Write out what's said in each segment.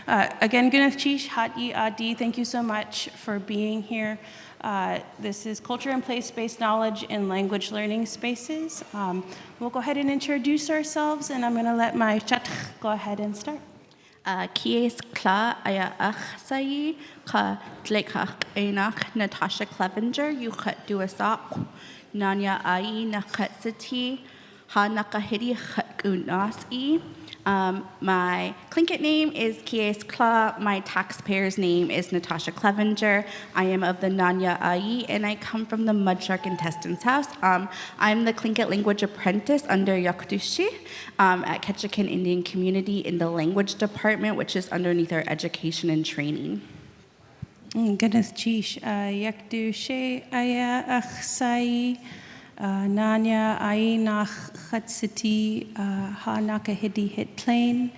Again, Yakdushí, Hati Adi, thank you so much for being here. This is Culture and Place-Based Knowledge in Language Learning Spaces. We'll go ahead and introduce ourselves, and I'm going to let my chat go ahead and start. Kiyéis Tláa aya achsayi ka Tlingit einach Natasha Clevenger yuchat duasak Nanya ai nakhatsati ha nakahidi khakunasi. My Tlingit name is Kiyéis Tláa. My taxpayer's name is Natasha Clevenger. I am of the Nanya Ai, and I come from the Mudshark Intestines House. I'm the Tlingit language apprentice under Yakdushí at Ketchikan Indian Community in the language department, which is underneath our education and training. Goodness, Chish, Yakdushí aya achsai. Nanya ai nach chatsiti ha nakahidi hit plain.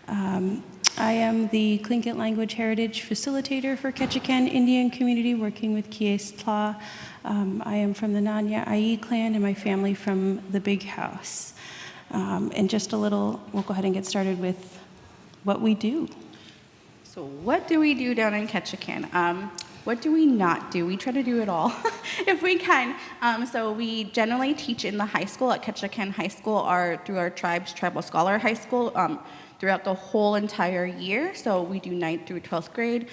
I am the Tlingit Language Heritage Facilitator for Ketchikan Indian Community, working with Kiyéis Tláa. I am from the Nanya Ai clan, and my family from the Big House. And just a little, we'll go ahead and get started with what we do. So what do we do down in Ketchikan? What do we not do? We try to do it all, if we can. So we generally teach in the high school at Ketchikan High School, through our tribal scholar high school, throughout the whole entire year. So we do 9th through 12th grade.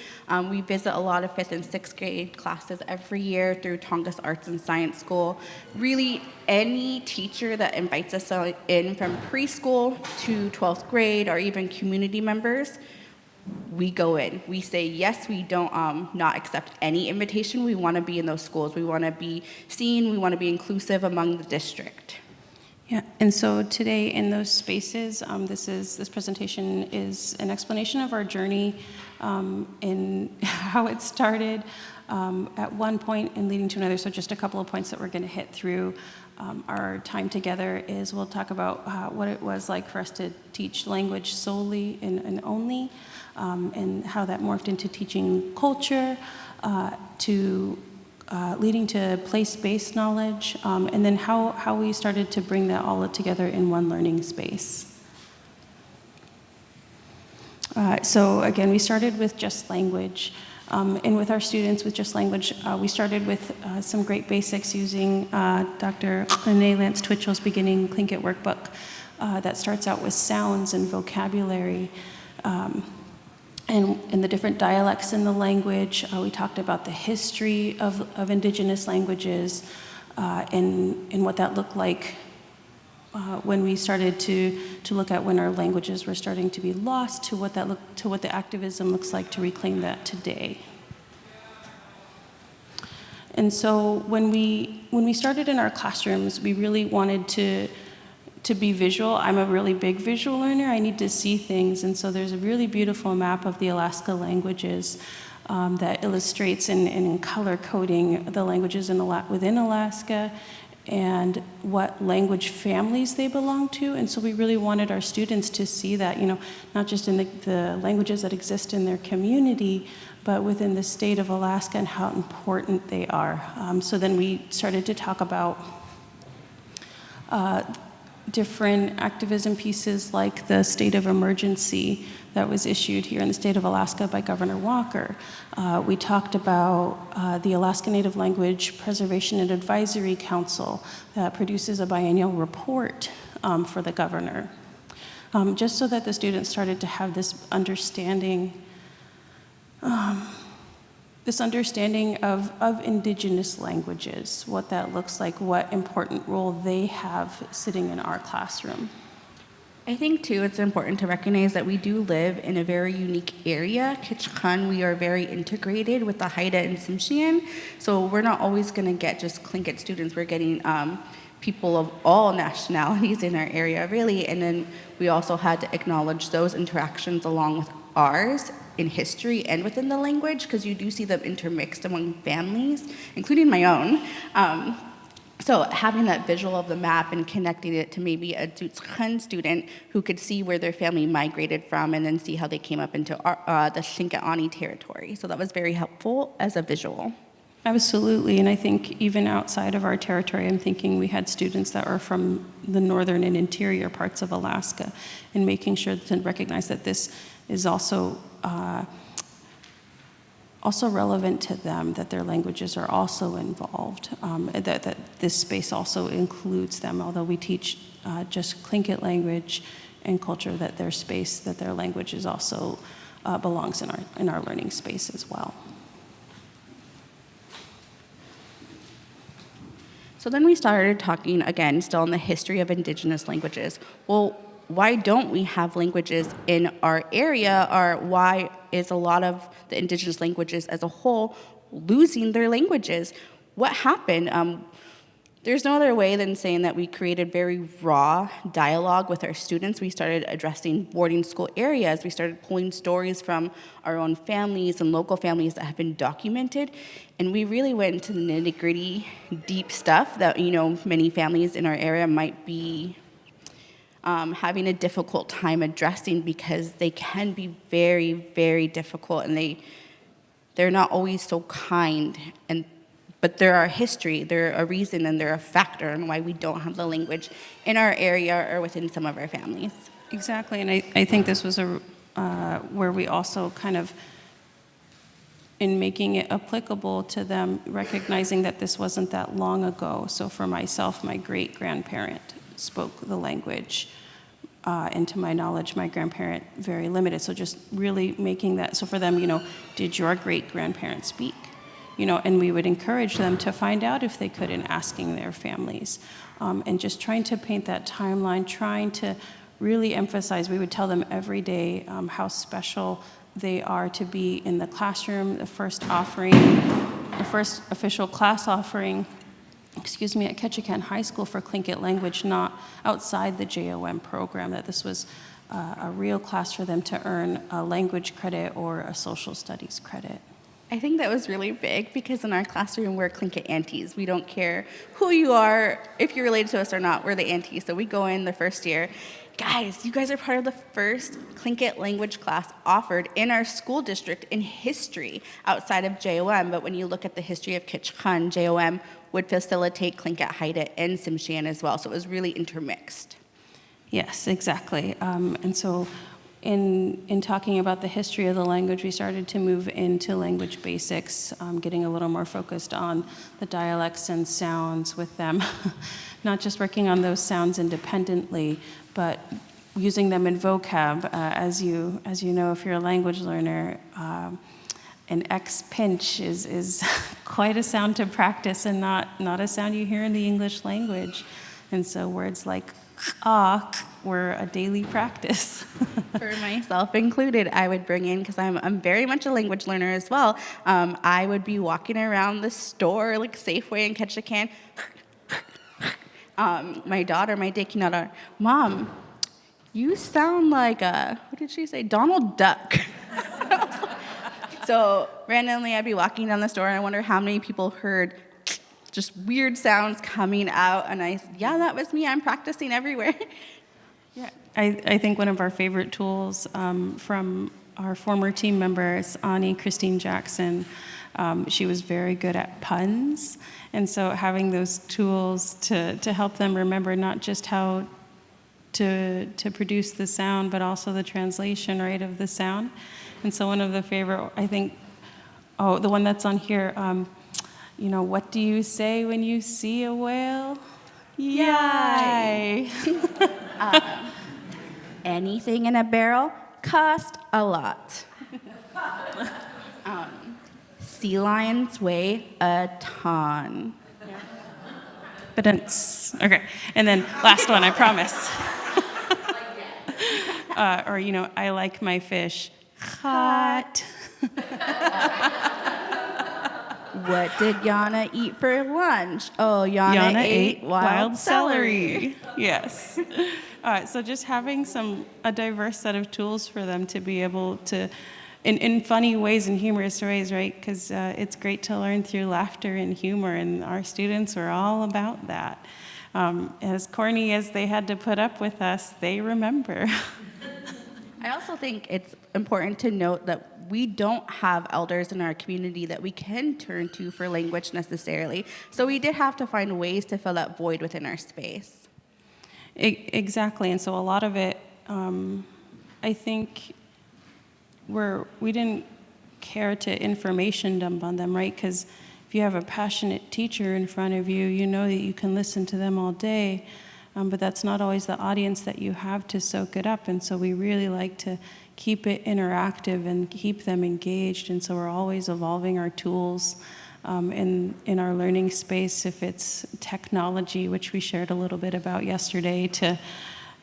We visit a lot of 5th and 6th grade classes every year through Tongass Arts and Science School. Really, any teacher that invites us in from preschool to 12th grade, or even community members, we go in. We say yes. We don't not accept any invitation. We want to be in those schools. We want to be seen. We want to be inclusive among the district. Yeah, and so today in those spaces, this presentation is an explanation of our journey in how it started at one point and leading to another. So just a couple of points that we're going to hit through our time together is we'll talk about what it was like for us to teach language solely and only, and how that morphed into teaching culture, to leading to place-based knowledge, and then how we started to bring that all together in one learning space. So again, we started with just language, and with our students with just language, we started with some great basics using Dr. Renee Lance Twitchell's beginning Tlingit workbook that starts out with sounds and vocabulary. And the different dialects in the language. We talked about the history of indigenous languages and what that looked like when we started to look at when our languages were starting to be lost, to what the activism looks like to reclaim that today. And so when we started in our classrooms, we really wanted to be visual. I'm a really big visual learner. I need to see things, and so there's a really beautiful map of the Alaska languages that illustrates in color coding the languages within Alaska and what language families they belong to. And so we really wanted our students to see that, not just in the languages that exist in their community, but within the state of Alaska and how important they are. So then we started to talk about different activism pieces like the state of emergency that was issued here in the state of Alaska by Governor Walker. We talked about the Alaska Native Language Preservation and Advisory Council that produces a biennial report for the governor, just so that the students started to have this understanding of indigenous languages, what that looks like, what important role they have sitting in our classroom. I think, too, it's important to recognize that we do live in a very unique area. Ketchikan, we are very integrated with the Haida and Tsimshian, so we're not always going to get just Tlingit students. We're getting people of all nationalities in our area, really, and then we also had to acknowledge those interactions along with ours in history and within the language, because you do see them intermixed among families, including my own. So having that visual of the map and connecting it to maybe a Tlingit student who could see where their family migrated from and then see how they came up into the Tlingit territory. So that was very helpful as a visual. Absolutely, and I think even outside of our territory, I'm thinking we had students that are from the northern and interior parts of Alaska, and making sure to recognize that this is also also relevant to them, that their languages are also involved, that this space also includes them, although we teach just Tlingit language and culture, that their space, that their language is also belongs in our learning space as well. So then we started talking, again, still on the history of Indigenous languages. Well, why don't we have languages in our area, or why is a lot of the Indigenous languages as a whole losing their languages? What happened? There's no other way than saying that we created very raw dialogue with our students. We started addressing boarding school areas. We started pulling stories from our own families and local families that have been documented. And we really went into the nitty-gritty, deep stuff that, many families in our area might be having a difficult time addressing, because they can be very, very difficult, and they're not always so kind. But they're our history, they're a reason, and they're a factor in why we don't have the language in our area or within some of our families. Exactly, and I think this was where we also kind of, in making it applicable to them, recognizing that this wasn't that long ago. So for myself, my great-grandparent spoke the language. And to my knowledge, my grandparent, very limited. So just really making that, so for them, did your great-grandparent speak? And we would encourage them to find out if they could, in asking their families. And just trying to paint that timeline, trying to really emphasize, we would tell them every day how special they are to be in the classroom, the first official class offering, at Ketchikan High School for Tlingit language, not outside the JOM program, that this was a real class for them to earn a language credit or a social studies credit. I think that was really big, because in our classroom, we're Tlingit aunties. We don't care who you are, if you're related to us or not, we're the aunties. So we go in the first year, guys, you guys are part of the first Tlingit language class offered in our school district in history outside of JOM. But when you look at the history of Ketchikan, JOM would facilitate Tlingit Haida and Tsimshian as well. So it was really intermixed. Yes, exactly. And so in talking about the history of the language, we started to move into language basics, getting a little more focused on the dialects and sounds with them, not just working on those sounds independently, but using them in vocab. As you know, if you're a language learner, an X pinch is quite a sound to practice, and not a sound you hear in the English language. And so words like were a daily practice. For myself included, I would bring in, because I'm very much a language learner as well, I would be walking around the store, like Safeway in Ketchikan. My daughter, my Dekinara, Mom, you sound like what did she say? Donald Duck. So randomly, I'd be walking down the store, and I wonder how many people heard just weird sounds coming out, and yeah, that was me. I'm practicing everywhere. Yeah, I think one of our favorite tools from our former team members, Ani Christine Jackson, she was very good at puns, and so having those tools to help them remember not just how to produce the sound, but also the translation, right, of the sound. And so one of the favorite, I think, the one that's on here, what do you say when you see a whale? Yay! Anything in a barrel cost a lot. Sea lions weigh a ton. But okay, and then last one, I promise. I like my fish hot. What did Yana eat for lunch? Oh, Yana ate wild celery. Yes. So just having a diverse set of tools for them to be able to, in funny ways and humorous ways, right? Because it's great to learn through laughter and humor, and our students are all about that. As corny as they had to put up with us, they remember. I also think it's important to note that we don't have elders in our community that we can turn to for language necessarily. So we did have to find ways to fill that void within our space. Exactly, and so a lot of it, I think, we didn't care to information dump on them, right? Because if you have a passionate teacher in front of you, you know that you can listen to them all day, but that's not always the audience that you have to soak it up. And so we really like to keep it interactive and keep them engaged. And so we're always evolving our tools in our learning space, if it's technology, which we shared a little bit about yesterday, to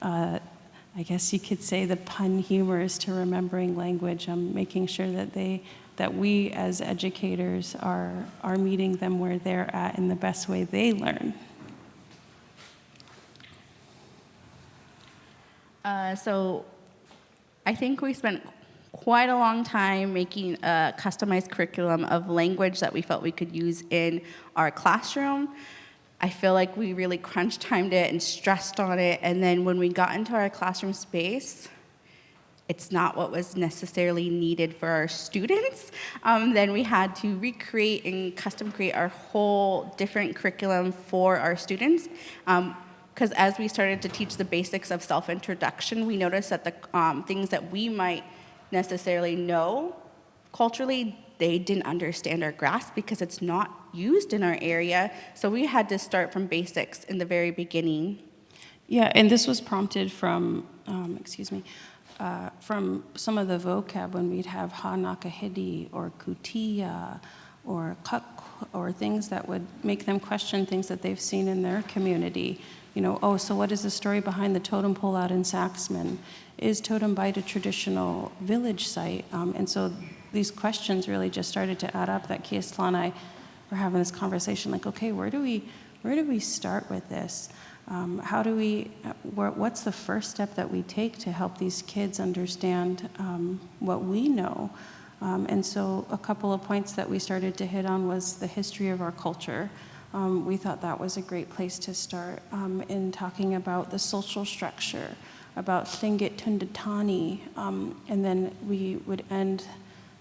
I guess you could say the pun humor is to remembering language. Making sure that we as educators are meeting them where they're at in the best way they learn. So I think we spent quite a long time making a customized curriculum of language that we felt we could use in our classroom. I feel like we really crunch timed it and stressed on it, and then when we got into our classroom space, it's not what was necessarily needed for our students. Then we had to recreate and custom create our whole different curriculum for our students. Because as we started to teach the basics of self-introduction, we noticed that the things that we might necessarily know culturally, they didn't understand or grasp because it's not used in our area. So we had to start from basics in the very beginning. Yeah, and this was prompted from, from some of the vocab when we'd have ha nakahidi or kutia or kuk, or things that would make them question things that they've seen in their community. You know, oh, so what is the story behind the totem pole out in Saxman? Is Totem Bight a traditional village site? And so these questions really just started to add up, that Kiyéis, Tláa, and I were having this conversation, like, okay, where do we start with this? What's the first step that we take to help these kids understand what we know? And so a couple of points that we started to hit on was the history of our culture. We thought that was a great place to start in talking about the social structure, about Tlingit Tundatani, and then we would end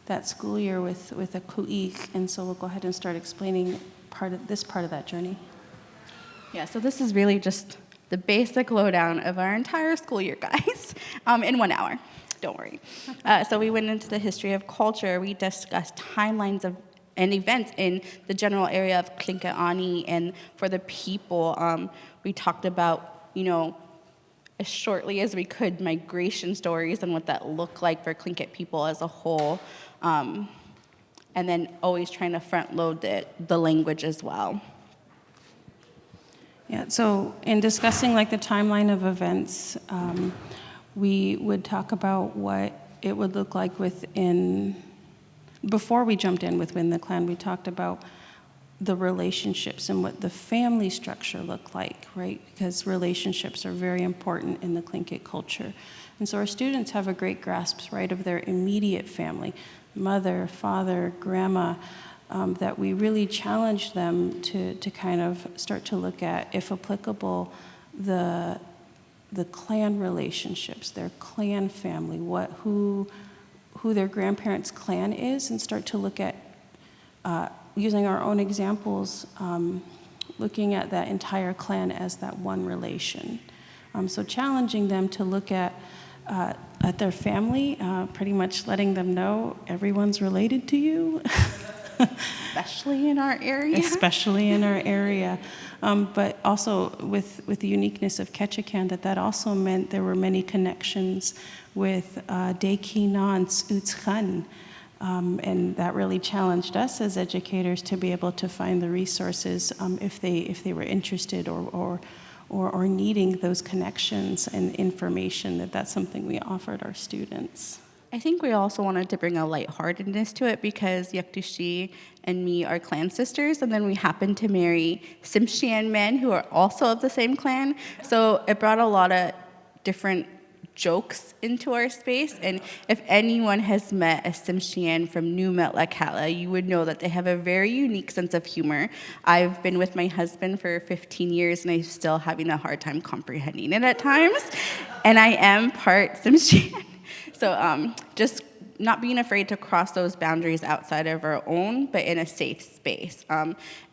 that school year with a ku'ik, and so we'll go ahead and start explaining this part of that journey. Yeah, so this is really just the basic lowdown of our entire school year, guys, in 1 hour. Don't worry. So we went into the history of culture. We discussed timelines and events in the general area of Tlingit, and for the people, we talked about, as shortly as we could, migration stories and what that looked like for Tlingit people as a whole, and then always trying to front load the language as well. Yeah, so in discussing like the timeline of events, we would talk about what it would look like before we jumped in within the clan, we talked about the relationships and what the family structure looked like, right? Because relationships are very important in the Tlingit culture. And so our students have a great grasp, right, of their immediate family, mother, father, grandma, that we really challenge them to kind of start to look at, if applicable, the clan relationships, their clan family, who their grandparents' clan is, and start to look at, using our own examples, looking at that entire clan as that one relation. So challenging them to look at their family, pretty much letting them know everyone's related to you. Especially in our area. Especially in our area. But also with the uniqueness of Ketchikan, that also meant there were many connections with Dekinans Utskhan. And that really challenged us as educators to be able to find the resources if they were interested or needing those connections and information, that's something we offered our students. I think we also wanted to bring a lightheartedness to it because Yakdushí and me are clan sisters, and then we happen to marry Tsimshian men who are also of the same clan. So it brought a lot of different jokes into our space, and if anyone has met a Tsimshian from New Metlakatla, you would know that they have a very unique sense of humor. I've been with my husband for 15 years, and I'm still having a hard time comprehending it at times, and I am part Tsimshian. So just not being afraid to cross those boundaries outside of our own, but in a safe space.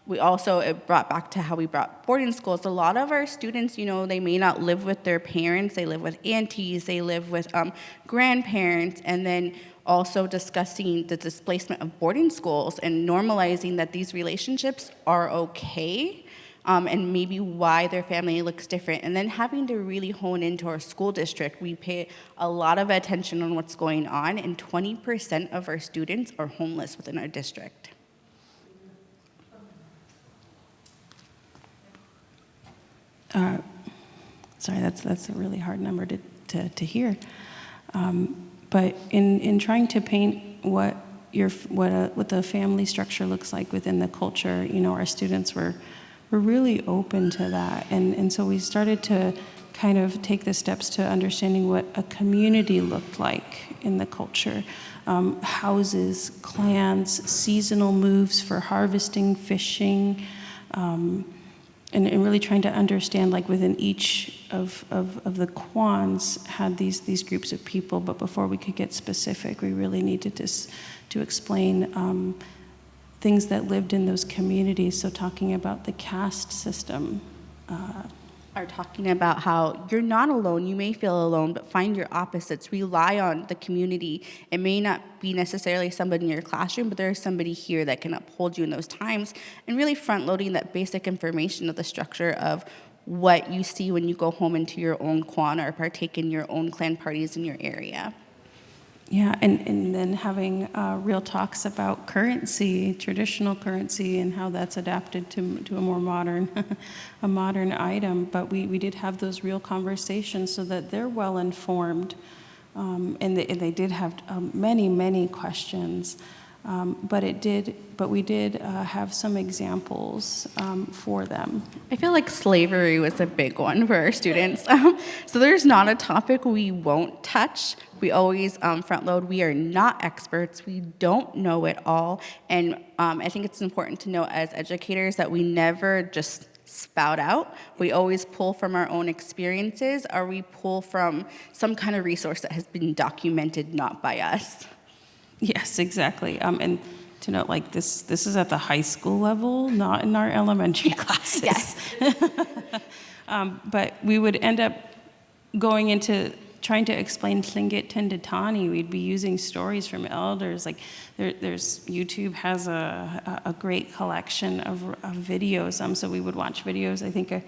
We also, it brought back to how we brought boarding schools. A lot of our students, they may not live with their parents, they live with aunties, they live with grandparents, and then also discussing the displacement of boarding schools and normalizing that these relationships are okay. And maybe why their family looks different. And then having to really hone into our school district. We pay a lot of attention on what's going on, and 20% of our students are homeless within our district. Sorry, that's a really hard number to hear. But in trying to paint what the family structure looks like within the culture, our students were really open to that. And so we started to kind of take the steps to understanding what a community looked like in the culture. Houses, clans, seasonal moves for harvesting, fishing, and really trying to understand, like within each of the kwans had these groups of people, but before we could get specific, we really needed to explain things that lived in those communities. So talking about the caste system. Are talking about how you're not alone, you may feel alone, but find your opposites. Rely on the community. It may not be necessarily somebody in your classroom, but there's somebody here that can uphold you in those times, and really front-loading that basic information of the structure of what you see when you go home into your own kwan or partake in your own clan parties in your area. Yeah, and then having real talks about currency, traditional currency, and how that's adapted to a more modern, a modern item. But we did have those real conversations so that they're well informed, and they did have many questions. But we did have some examples for them. I feel like slavery was a big one for our students. So there's not a topic we won't touch. We always front load. We are not experts. We don't know it all. And I think it's important to know as educators that we never just spout out. We always pull from our own experiences, or we pull from some kind of resource that has been documented, not by us. Yes, exactly. And to note, like this is at the high school level, not in our elementary classes. Yes. But we would end up going into trying to explain Tlingit Tenditani. We'd be using stories from elders. Like there's YouTube has a great collection of videos. So we would watch videos. I think the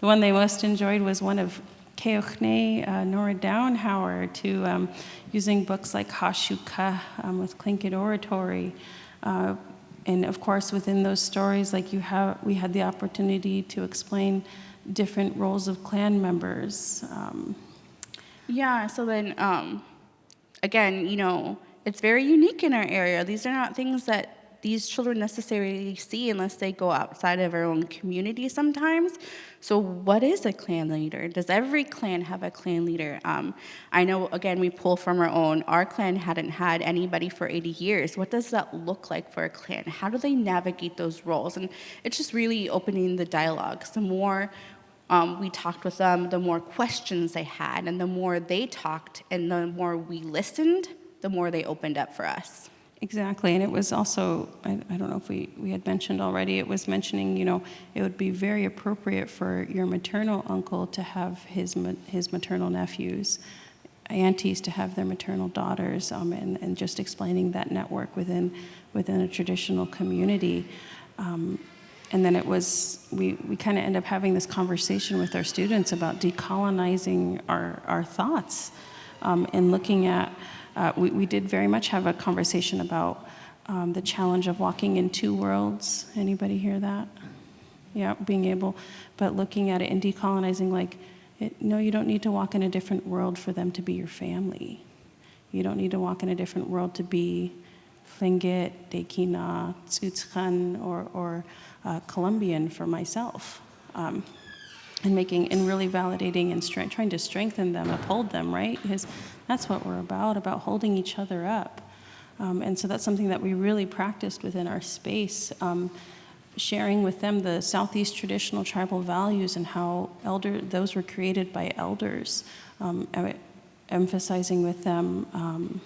one they most enjoyed was one of Keochne, Nora Downhauer, to using books like Hashuka with Tlingit oratory. And of course, within those stories, like we had the opportunity to explain different roles of clan members. Yeah, so then, again, it's very unique in our area. These are not things that these children necessarily see unless they go outside of our own community sometimes. So what is a clan leader? Does every clan have a clan leader? I know, again, we pull from our own. Our clan hadn't had anybody for 80 years. What does that look like for a clan? How do they navigate those roles? And it's just really opening the dialogue. The more we talked with them, the more questions they had, and the more they talked and the more we listened, the more they opened up for us. Exactly, and it was also, I don't know if we had mentioned already, it was mentioning, it would be very appropriate for your maternal uncle to have his maternal nephews, aunties to have their maternal daughters, and just explaining that network within a traditional community. And then it was, we kind of end up having this conversation with our students about decolonizing our thoughts, and looking at, we did very much have a conversation about the challenge of walking in two worlds. Anybody hear that? Yeah, but looking at it and decolonizing, no, you don't need to walk in a different world for them to be your family. You don't need to walk in a different world to be Tlingit, Dekina, Tsutskan, or Colombian for myself. And really validating and trying to strengthen them, uphold them, right? Because that's what we're about holding each other up. And so that's something that we really practiced within our space, sharing with them the Southeast traditional tribal values and how those were created by elders, emphasizing with them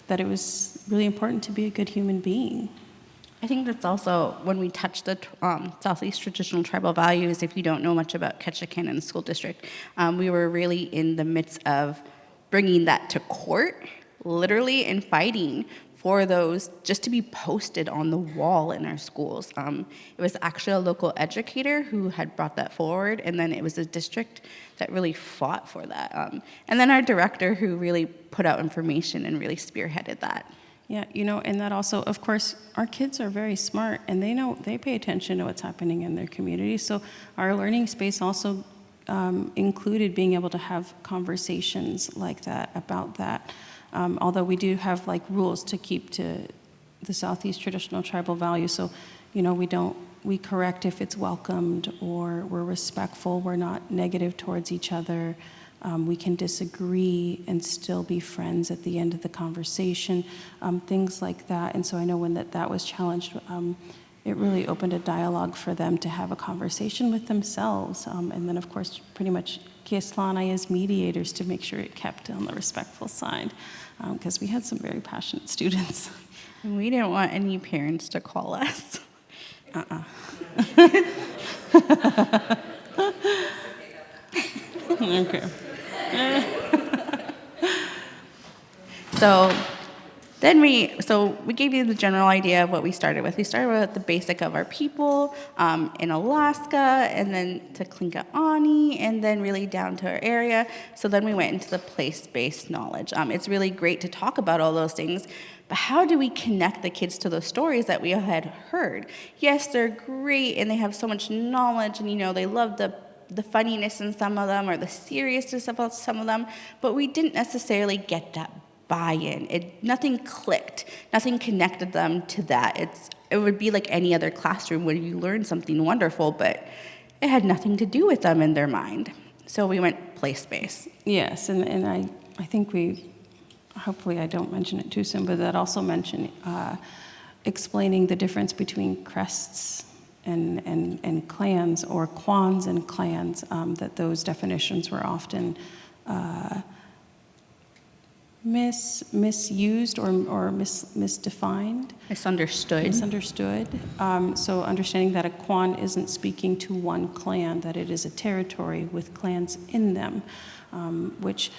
that it was really important to be a good human being. I think that's also when we touch the Southeast traditional tribal values. If you don't know much about Ketchikan and the school district, we were really in the midst of bringing that to court, literally, and fighting for those just to be posted on the wall in our schools. It was actually a local educator who had brought that forward, and then it was the district that really fought for that. And then our director who really put out information and really spearheaded that. Yeah, and that also, of course, our kids are very smart, and they pay attention to what's happening in their community. So our learning space also included being able to have conversations like that about that. Although we do have like rules to keep to the Southeast traditional tribal values. So, we correct if it's welcomed, or we're respectful, we're not negative towards each other. We can disagree and still be friends at the end of the conversation, things like that. And so I know when that was challenged, it really opened a dialogue for them to have a conversation with themselves. And then, of course, pretty much Kiyéis, Tláa, and I as mediators to make sure it kept on the respectful side, because we had some very passionate students. And we didn't want any parents to call us. Okay. So we gave you the general idea of what we started with. We started with the basic of our people in Alaska, and then to Tlingit, and then really down to our area. So then we went into the place-based knowledge. It's really great to talk about all those things, but how do we connect the kids to those stories that we had heard? Yes, they're great, and they have so much knowledge, and they love the funniness in some of them or the seriousness about some of them, but we didn't necessarily get that buy-in. Nothing clicked. Nothing connected them to that. It would be like any other classroom where you learn something wonderful, but it had nothing to do with them in their mind. So we went place-based. Yes, and I think hopefully I don't mention it too soon, but that also mentioned explaining the difference between crests and clans, or kwans and clans, that those definitions were often misused or misdefined. Misunderstood. So understanding that a kwan isn't speaking to one clan, that it is a territory with clans in them, which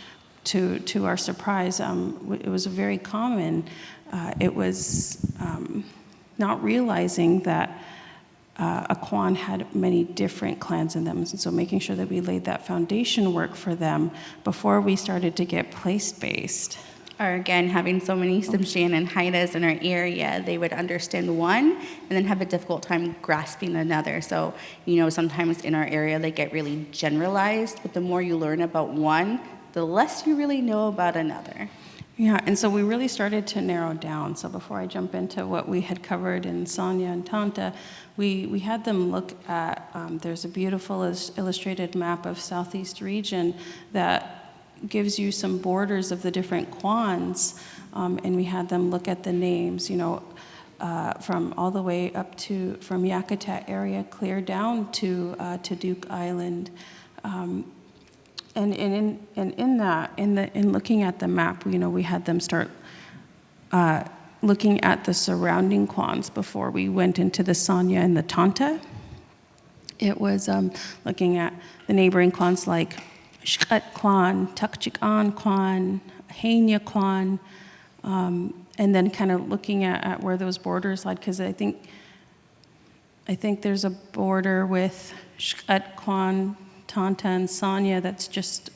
to our surprise, it was very common. It was not realizing that a kwan had many different clans in them. And so making sure that we laid that foundation work for them before we started to get place-based. Or again, having so many Tsimshian and Haidas in our area, they would understand one and then have a difficult time grasping another. So, sometimes in our area they get really generalized, but the more you learn about one, the less you really know about another. Yeah, and so we really started to narrow down. So before I jump into what we had covered in Sanya and Tanta, we had them look at, there's a beautiful illustrated map of Southeast region that gives you some borders of the different kwans, and we had them look at the names, from all the way up from Yakutat area clear down to Duke Island. And in looking at the map, we had them start looking at the surrounding kwans before we went into the Sanya and the Tanta. It was looking at the neighboring kwans like Shkat Kwan, Ketchikan Kwan, Hainya Kwan, and then kind of looking at where those borders lied, because I think there's a border with Shkat Kwan, Tanta, and Sanya that's just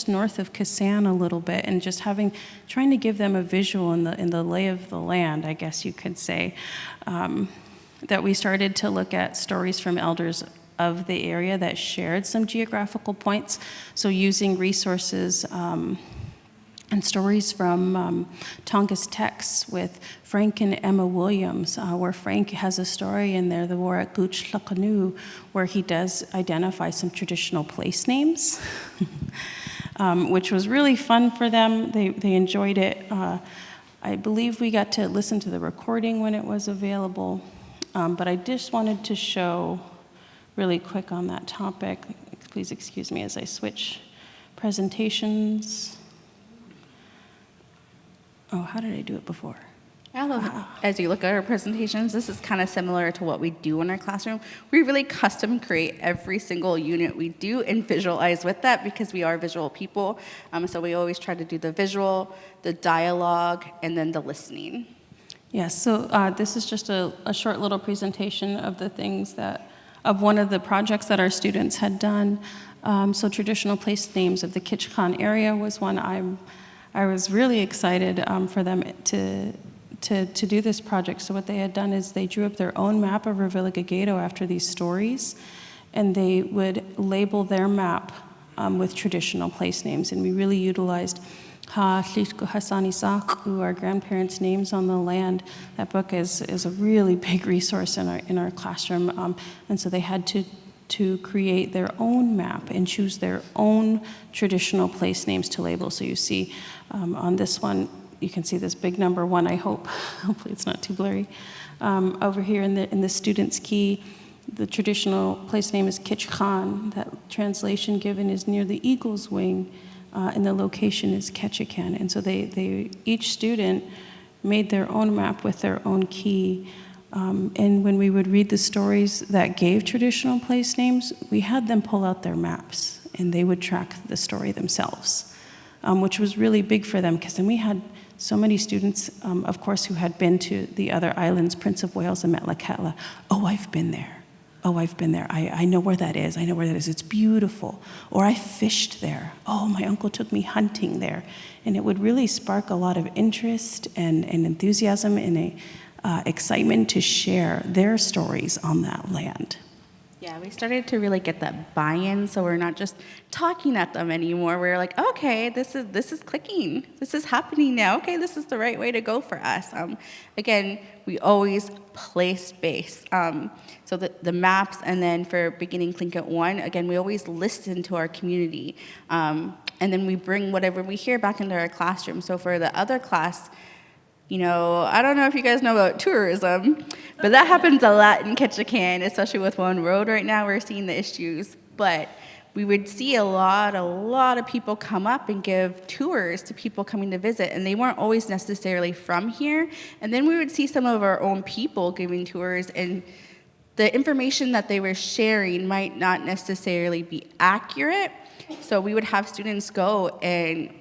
north of Kasan a little bit, and just trying to give them a visual in the lay of the land, I guess you could say, that we started to look at stories from elders of the area that shared some geographical points. So using resources and stories from Tongass texts with Frank and Emma Williams, where Frank has a story in there, the war at Gooch Lakanu, where he does identify some traditional place names, which was really fun for them. They enjoyed it. I believe we got to listen to the recording when it was available, but I just wanted to show really quick on that topic. Please excuse me as I switch presentations. Oh, how did I do it before? As you look at our presentations, this is kind of similar to what we do in our classroom. We really custom create every single unit we do and visualize with that because we are visual people. So we always try to do the visual, the dialogue, and then the listening. Yes, so this is just a short little presentation of the things of one of the projects that our students had done. So traditional place names of the Ketchikan area was one I was really excited for them to do this project. So what they had done is they drew up their own map of Revillagigedo after these stories, and they would label their map with traditional place names. And we really utilized who our grandparents' names on the land. That book is a really big resource in our classroom. And so they had to create their own map and choose their own traditional place names to label. So you see on this one, you can see this big number 1, I hope. Hopefully it's not too blurry. Over here in the student's key, the traditional place name is Ketchikan. That translation given is near the eagle's wing, and the location is Ketchikan. And so each student made their own map with their own key. And when we would read the stories that gave traditional place names, we had them pull out their maps, and they would track the story themselves, which was really big for them, because then we had so many students, of course, who had been to the other islands, Prince of Wales and Metlakatla. Oh, I've been there. Oh, I've been there. I know where that is. I know where that is. It's beautiful. Or I fished there. Oh, my uncle took me hunting there. And it would really spark a lot of interest and enthusiasm and excitement to share their stories on that land. Yeah, we started to really get that buy-in, so we're not just talking at them anymore. We're like, okay, this is clicking. This is happening now. Okay, this is the right way to go for us. Again, we always place-based. So the maps, and then for beginning Tlingit 1, again, we always listen to our community. And then we bring whatever we hear back into our classroom. So for the other class, I don't know if you guys know about tourism, but that happens a lot in Ketchikan, especially with One Road right now. We're seeing the issues, but we would see a lot of people come up and give tours to people coming to visit, and they weren't always necessarily from here. And then we would see some of our own people giving tours, and the information that they were sharing might not necessarily be accurate. So we would have students go, and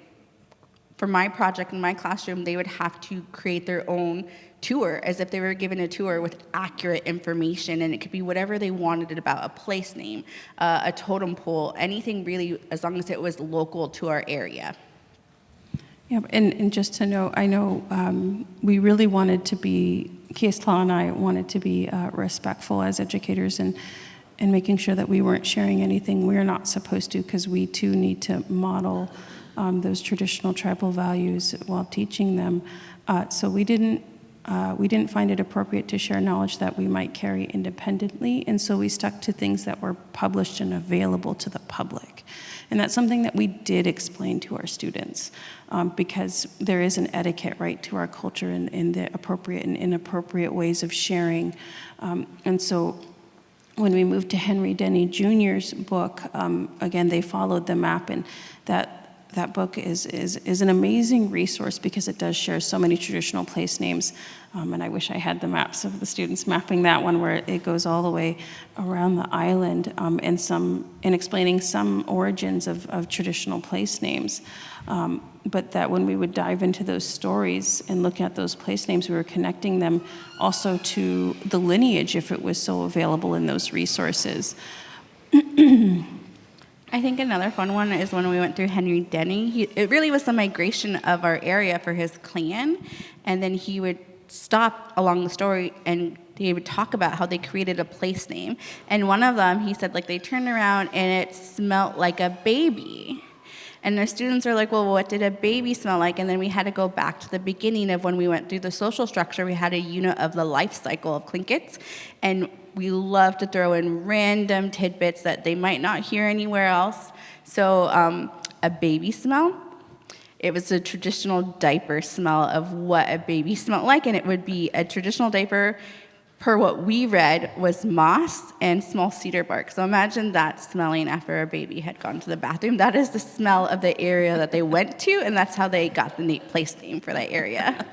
for my project in my classroom, they would have to create their own tour as if they were given a tour with accurate information, and it could be whatever they wanted about a place name, a totem pole, anything really, as long as it was local to our area. Yeah, and just to know, I know we really wanted to be, Kiyéis, Tláa, and I wanted to be respectful as educators and making sure that we weren't sharing anything we're not supposed to, because we too need to model those traditional tribal values while teaching them. So we didn't find it appropriate to share knowledge that we might carry independently, and so we stuck to things that were published and available to the public. And that's something that we did explain to our students, because there is an etiquette, right, to our culture and the appropriate and inappropriate ways of sharing. And so when we moved to Henry Denny Jr.'s book, again, they followed the map, and that book is an amazing resource because it does share so many traditional place names. And I wish I had the maps of the students mapping that one, where it goes all the way around the island, and explaining some origins of traditional place names. But that when we would dive into those stories and look at those place names, we were connecting them also to the lineage, if it was so available in those resources. I think another fun one is when we went through Henry Denny. It really was the migration of our area for his clan, and then he would stop along the story and they would talk about how they created a place name. And one of them, he said, they turned around and it smelled like a baby. And the students are like, well, what did a baby smell like? And then we had to go back to the beginning of when we went through the social structure. We had a unit of the life cycle of Tlingits, and we love to throw in random tidbits that they might not hear anywhere else. So a baby smell, it was a traditional diaper smell of what a baby smelled like, and it would be a traditional diaper per what we read, was moss and small cedar bark. So imagine that smelling after a baby had gone to the bathroom. That is the smell of the area that they went to, and that's how they got the place name for that area.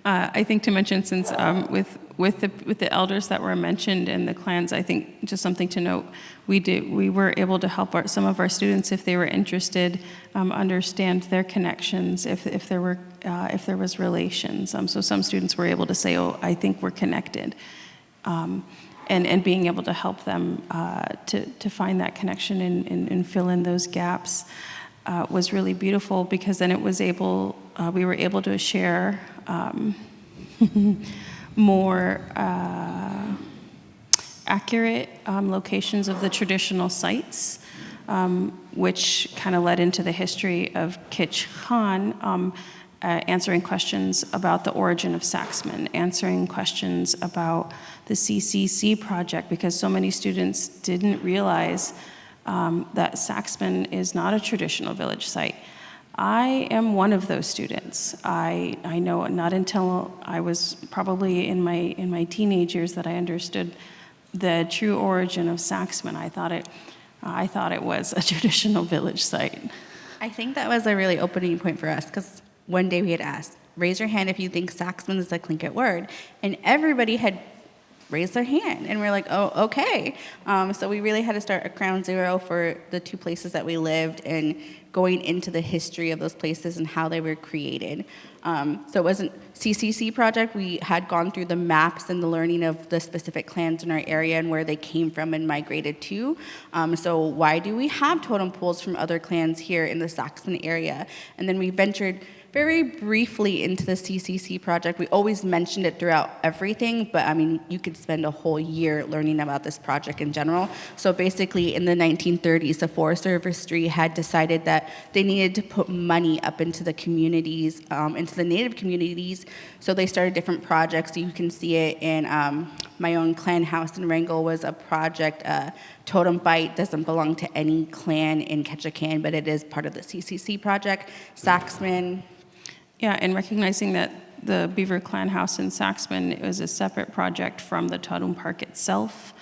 I think to mention, since with the elders that were mentioned and the clans, I think just something to note, we were able to help some of our students, if they were interested, understand their connections, if there was relations. So some students were able to say, "Oh, I think we're connected," and being able to help them to find that connection and fill in those gaps was really beautiful, because then we were able to share more accurate locations of the traditional sites, which kind of led into the history of Ketchikan, answering questions about the origin of Saxman, answering questions about the CCC project, because so many students didn't realize that Saxman is not a traditional village site. I am one of those students. I know not until I was probably in my teenage years that I understood the true origin of Saxman. I thought it was a traditional village site. I think that was a really opening point for us, because one day we had asked, raise your hand if you think Saxman is a Tlingit word, and everybody had raised their hand, and we're like, oh, okay. So we really had to start at ground zero for the two places that we lived, and going into the history of those places and how they were created. So it wasn't CCC project. We had gone through the maps and the learning of the specific clans in our area and where they came from and migrated to. So why do we have totem poles from other clans here in the Saxon area? And then we ventured very briefly into the CCC project. We always mentioned it throughout everything, but I mean, you could spend a whole year learning about this project in general. So basically, in the 1930s, the Forest Service had decided that they needed to put money up into the communities, into the Native communities. So they started different projects. You can see it in my own clan house in Wrangell was a project. Totem Bite doesn't belong to any clan in Ketchikan, but it is part of the CCC project. Saxman. Yeah, and recognizing that the Beaver Clan House in Saxman was a separate project from the Totem Park itself.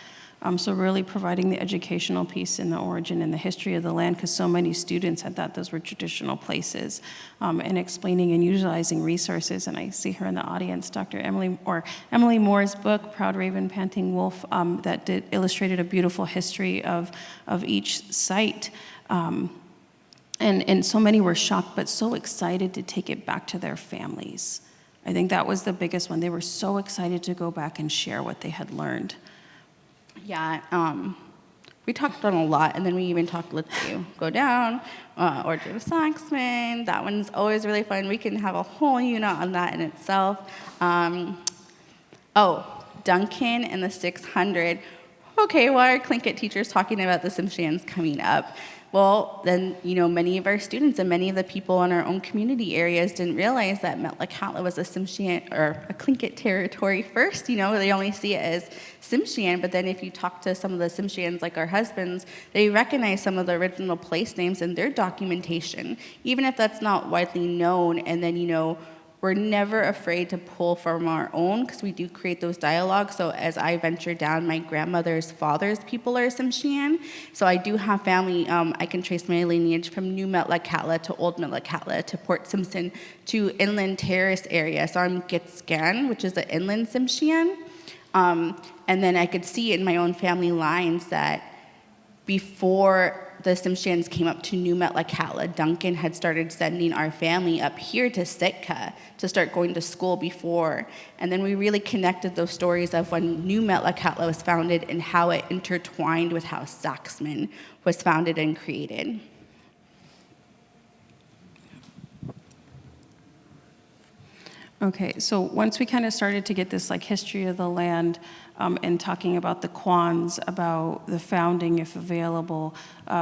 So really providing the educational piece in the origin and the history of the land, because so many students had thought those were traditional places, and explaining and utilizing resources. And I see her in the audience, Dr. Emily Moore's book, Proud Raven, Panting Wolf, that illustrated a beautiful history of each site. And so many were shocked, but so excited to take it back to their families. I think that was the biggest one. They were so excited to go back and share what they had learned. Yeah, we talked on a lot, and then we even talked, let's go down, Order of Saxman. That one's always really fun. We can have a whole unit on that in itself. Duncan and the 600. Okay, why are Tlingit teachers talking about the Tsimshians coming up? Well, then, many of our students and many of the people in our own community areas didn't realize that Metlakatla was a Tsimshian or a Tlingit territory first. They only see it as Tsimshian, but then if you talk to some of the Tsimshians, like our husbands, they recognize some of the original place names in their documentation, even if that's not widely known. And then, we're never afraid to pull from our own, because we do create those dialogues. So as I venture down, my grandmother's father's people are Tsimshian. So I do have family. I can trace my lineage from New Metlakatla to Old Metlakatla to Port Simpson to Inland Terrace area. So I'm Gitskan, which is the inland Tsimshian. And then I could see in my own family lines that before the Tsimshians came up to New Metlakatla, Duncan had started sending our family up here to Sitka to start going to school before. And then we really connected those stories of when New Metlakatla was founded and how it intertwined with how Saxman was founded and created. Okay, so once we kind of started to get this history of the land, and talking about the Kwans, about the founding, if available,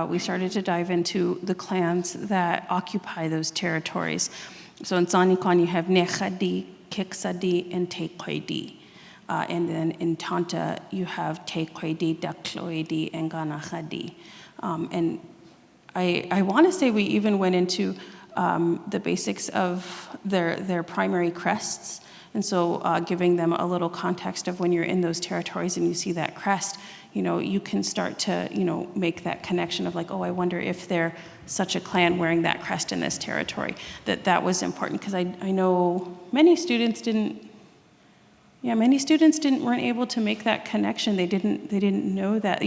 we started to dive into the clans that occupy those territories. So in Tsanikan, you have Nechadi, Kiksadi, and Tequedi. And then in Tanta, you have Tequedi, Dakloedi, and Ganachadi. And I want to say we even went into the basics of their primary crests, And so giving them a little context of when you're in those territories and you see that crest, you can start to, make that connection of like, oh, I wonder if they're such a clan wearing that crest in this territory. That was important because I know many students weren't able to make that connection. They didn't know that.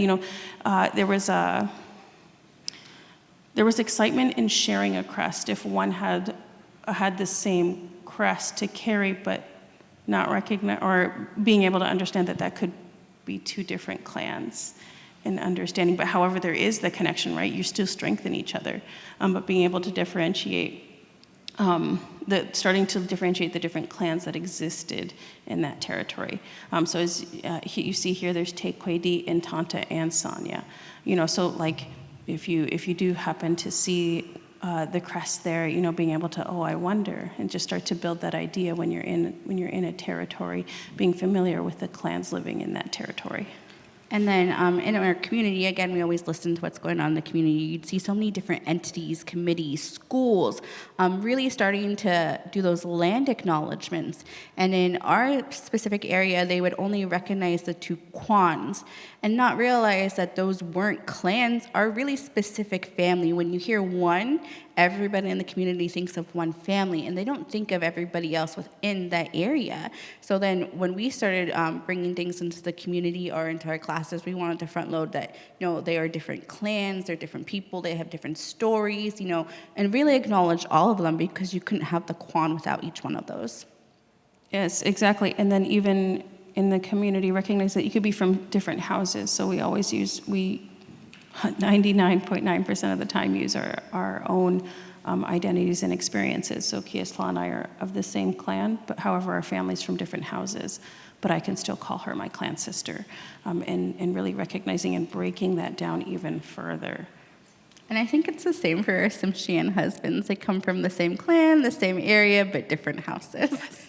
There was excitement in sharing a crest if one had the same crest to carry, but not recognize or being able to understand that could be two different clans and understanding. But however, there is the connection, right? You still strengthen each other, but being able to differentiate. Starting to differentiate the different clans that existed in that territory. So as you see here, there's Tequedi, Intanta, and Sanya. So like if you do happen to see the crest there, being able to, oh, I wonder, and just start to build that idea when you're in a territory, being familiar with the clans living in that territory. And then in our community, again, we always listen to what's going on in the community. You'd see so many different entities, committees, schools, really starting to do those land acknowledgements. And in our specific area, they would only recognize the two Kwans and not realize that those weren't clans, are really specific family. When you hear one, everybody in the community thinks of one family, and they don't think of everybody else within that area. So then when we started bringing things into the community or into our classes, we wanted to front load that, they are different clans, they're different people, they have different stories, and really acknowledge all of them because you couldn't have the Kwan without each one of those. Yes, exactly. And then even in the community, recognize that you could be from different houses. So we 99.9% of the time use our own identities and experiences. So Kiyéis, Tláa, and I are of the same clan, but however, our family's from different houses. But I can still call her my clan sister, and really recognizing and breaking that down even further. And I think it's the same for our Tsimshian husbands. They come from the same clan, the same area, but different houses. Yes.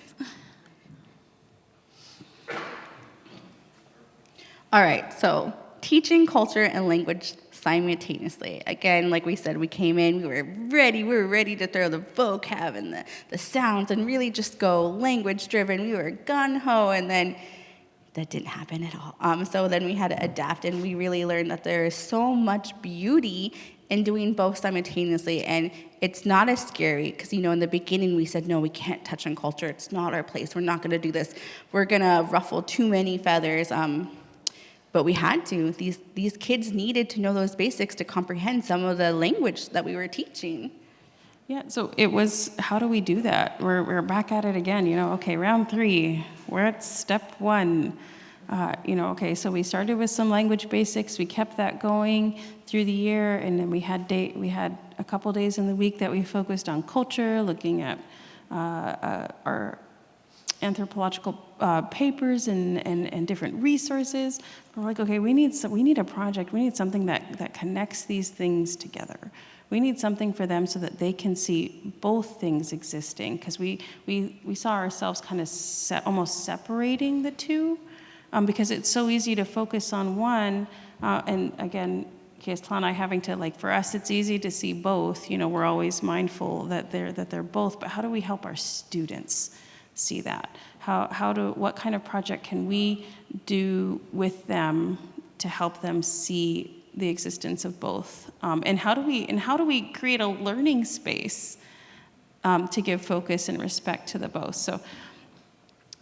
All right, so teaching culture and language simultaneously. Again, like we said, we came in, we were ready to throw the vocab and the sounds and really just go language-driven. We were gung-ho, and then that didn't happen at all. So then we had to adapt, and we really learned that there is so much beauty in doing both simultaneously, and it's not as scary because, in the beginning we said, no, we can't touch on culture. It's not our place. We're not going to do this. We're going to ruffle too many feathers. But we had to. These kids needed to know those basics to comprehend some of the language that we were teaching. Yeah, so it was, how do we do that? We're back at it again, okay, round 3, we're at step 1. Okay, so we started with some language basics, we kept that going through the year, and then we had a couple days in the week that we focused on culture, looking at our anthropological papers and different resources. We're like, okay, we need a project. We need something that connects these things together. We need something for them so that they can see both things existing, because we saw ourselves kind of almost separating the two, because it's so easy to focus on one. And again, Kiyéis, Tláa, and I having to, for us, it's easy to see both. We're always mindful that they're both. But how do we help our students see that? What kind of project can we do with them to help them see the existence of both? And how do we create a learning space to give focus and respect to the both? So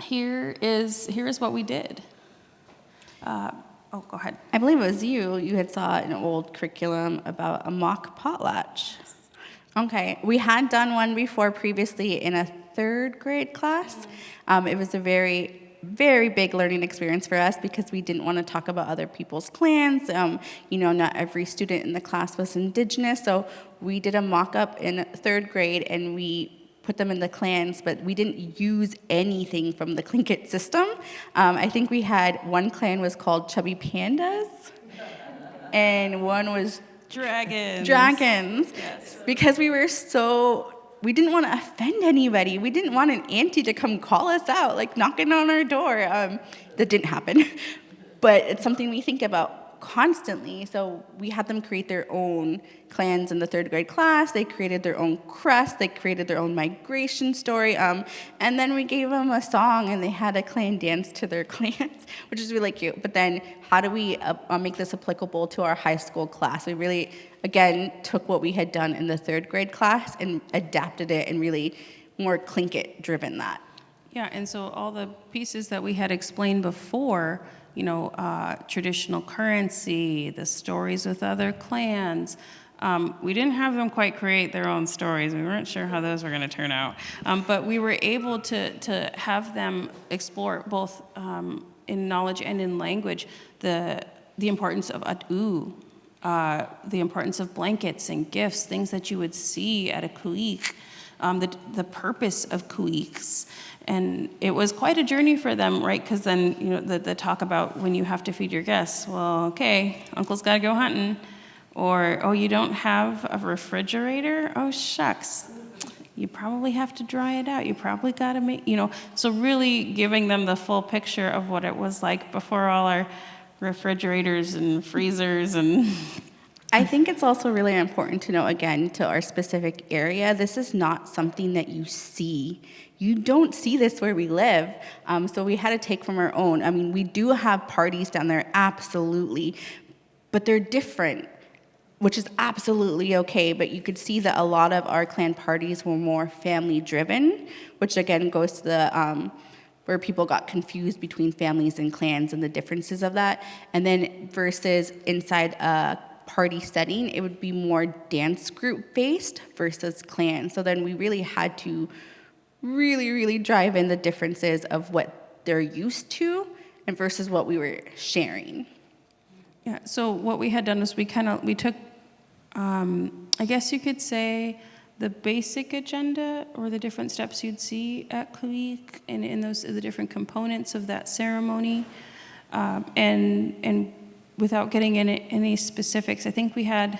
here is what we did. Go ahead. I believe it was you. You had saw an old curriculum about a mock potlatch. Yes. Okay, we had done one before previously in a 3rd grade class. It was a very, very big learning experience for us because we didn't want to talk about other people's clans. Not every student in the class was Indigenous, so we did a mock-up in 3rd grade, and we put them in the clans, but we didn't use anything from the Tlingit system. I think we had one clan was called Chubby Pandas, and one was Dragons. Yes. Because we didn't want to offend anybody. We didn't want an auntie to come call us out, knocking on our door. That didn't happen. But it's something we think about. constantly. So we had them create their own clans in the 3rd grade class. They created their own crest. They created their own migration story. And then we gave them a song, and they had a clan dance to their clans, which is really cute. But then how do we make this applicable to our high school class? We really, again, took what we had done in the 3rd grade class and adapted it and really more Tlingit driven that. Yeah, and so all the pieces that we had explained before, traditional currency, the stories with other clans, we didn't have them quite create their own stories. We weren't sure how those were going to turn out. But we were able to have them explore both in knowledge and in language the importance of at'u, the importance of blankets and gifts, things that you would see at a kuik, the purpose of kuiks. And it was quite a journey for them, right? Because then, the talk about when you have to feed your guests. Well, okay, uncle's got to go hunting. Or, oh, you don't have a refrigerator? Oh, shucks. You probably have to dry it out. You probably got to make, So really giving them the full picture of what it was like before all our refrigerators and freezers and... I think it's also really important to know, again, to our specific area, this is not something that you see. You don't see this where we live, so we had to take from our own. I mean, we do have parties down there, absolutely, but they're different, which is absolutely okay, but you could see that a lot of our clan parties were more family-driven, which again goes to the where people got confused between families and clans and the differences of that, and then versus inside a party setting, it would be more dance group based versus clan. So then we really had to really drive in the differences of what they're used to and versus what we were sharing. Yeah, so what we had done is we took, I guess you could say, the basic agenda or the different steps you'd see at Kuik and in the different components of that ceremony, and without getting into any specifics, I think we had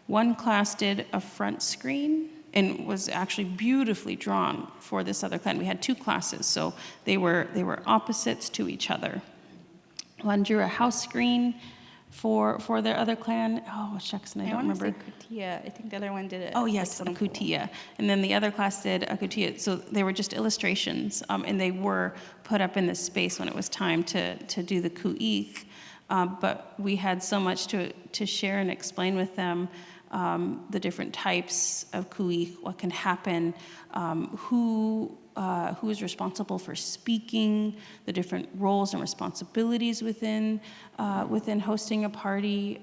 one class did a front screen and was actually beautifully drawn for this other clan. We had 2 classes, so they were opposites to each other. One drew a house screen for their other clan. Oh, shucks, and I don't remember. I want to say kutia. I think the other one did it. Oh, yes, a kutia. And then the other class did a kutia. So they were just illustrations, and they were put up in this space when it was time to do the ku'ik. But we had so much to share and explain with them, the different types of ku'ik, what can happen, who is responsible for speaking, the different roles and responsibilities within hosting a party,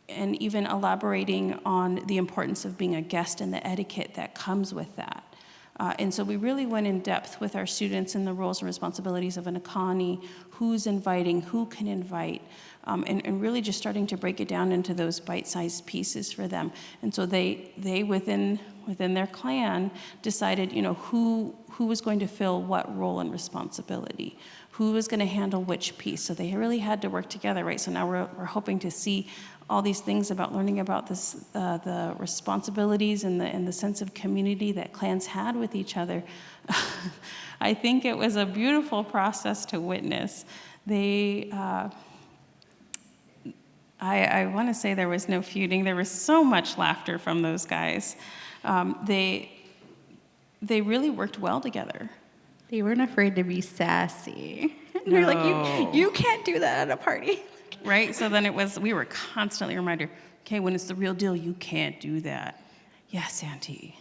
and even elaborating on the importance of being a guest and the etiquette that comes with that. And so we really went in depth with our students in the roles and responsibilities of an akani, who's inviting, who can invite, and really just starting to break it down into those bite-sized pieces for them. And so they within their clan decided, who was going to fill what role and responsibility, who was going to handle which piece. So they really had to work together, right? So now we're hoping to see all these things about learning about this, the responsibilities and the sense of community that clans had with each other. I think it was a beautiful process to witness. I want to say there was no feuding. There was so much laughter from those guys. They really worked well together. They weren't afraid to be sassy. No. They're like, you can't do that at a party. Right? So then we were constantly reminded, okay, when it's the real deal, you can't do that. Yes, Auntie.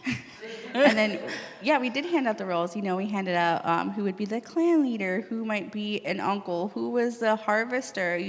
And then, we did hand out the roles. We handed out who would be the clan leader, who might be an uncle, who was the harvester,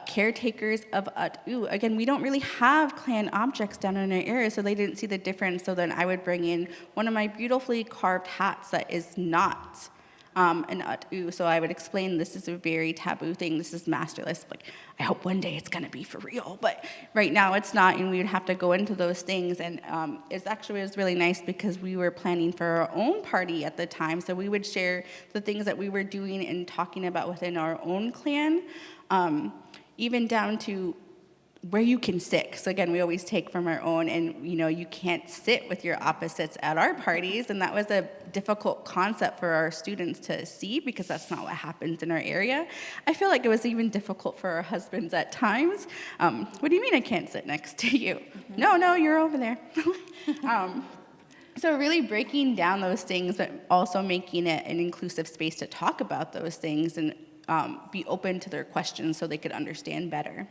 caretakers of at'u. Again, we don't really have clan objects down in our area, so they didn't see the difference. So then I would bring in one of my beautifully carved hats that is not an at'u. So I would explain this is a very taboo thing. This is masterless. Like, I hope one day it's going to be for real, but right now it's not, and we would have to go into those things. And it was really nice because we were planning for our own party at the time, so we would share the things that we were doing and talking about within our own clan, even down to where you can sit. So again, we always take from our own, and you can't sit with your opposites at our parties, and that was a difficult concept for our students to see because that's not what happens in our area. I feel like it was even difficult for our husbands at times. What do you mean I can't sit next to you? Mm-hmm. No, you're over there. So really breaking down those things, but also making it an inclusive space to talk about those things and be open to their questions so they could understand better.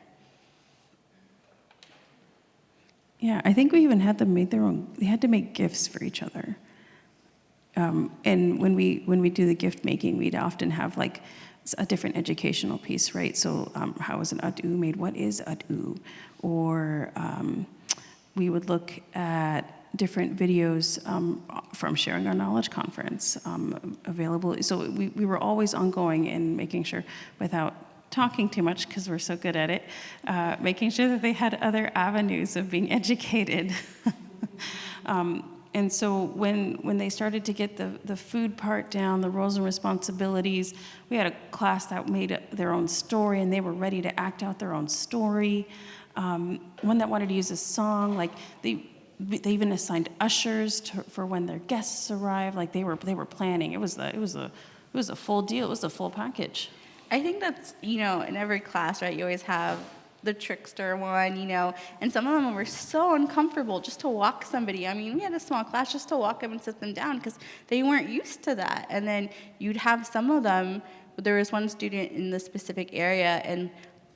Yeah, I think we even had them make their own. They had to make gifts for each other. And when we do the gift making, we'd often have like a different educational piece, right? So how is an adu made? What is adu? Or we would look at different videos from Sharing Our Knowledge conference available. So we were always ongoing in making sure, without talking too much because we're so good at it, making sure that they had other avenues of being educated. And so when they started to get the food part down, the roles and responsibilities, we had a class that made their own story, and they were ready to act out their own story. One that wanted to use a song, like they even assigned ushers for when their guests arrived. Like they were planning. It was a full deal. It was a full package. I think that's, in every class, right, you always have the trickster one, and some of them were so uncomfortable just to walk somebody. I mean, we had a small class just to walk them and sit them down because they weren't used to that. And then you'd have some of them, there was one student in the specific area, and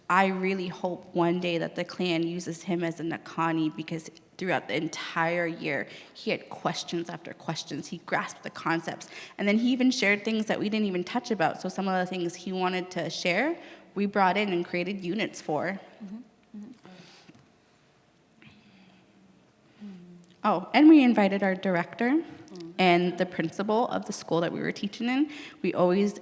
I really hope one day that the clan uses him as a Nakani because throughout the entire year, he had questions after questions. He grasped the concepts. And then he even shared things that we didn't even touch about. So some of the things he wanted to share, we brought in and created units for. Mm-hmm. Mm-hmm. Oh, and we invited our director and the principal of the school that we were teaching in. We always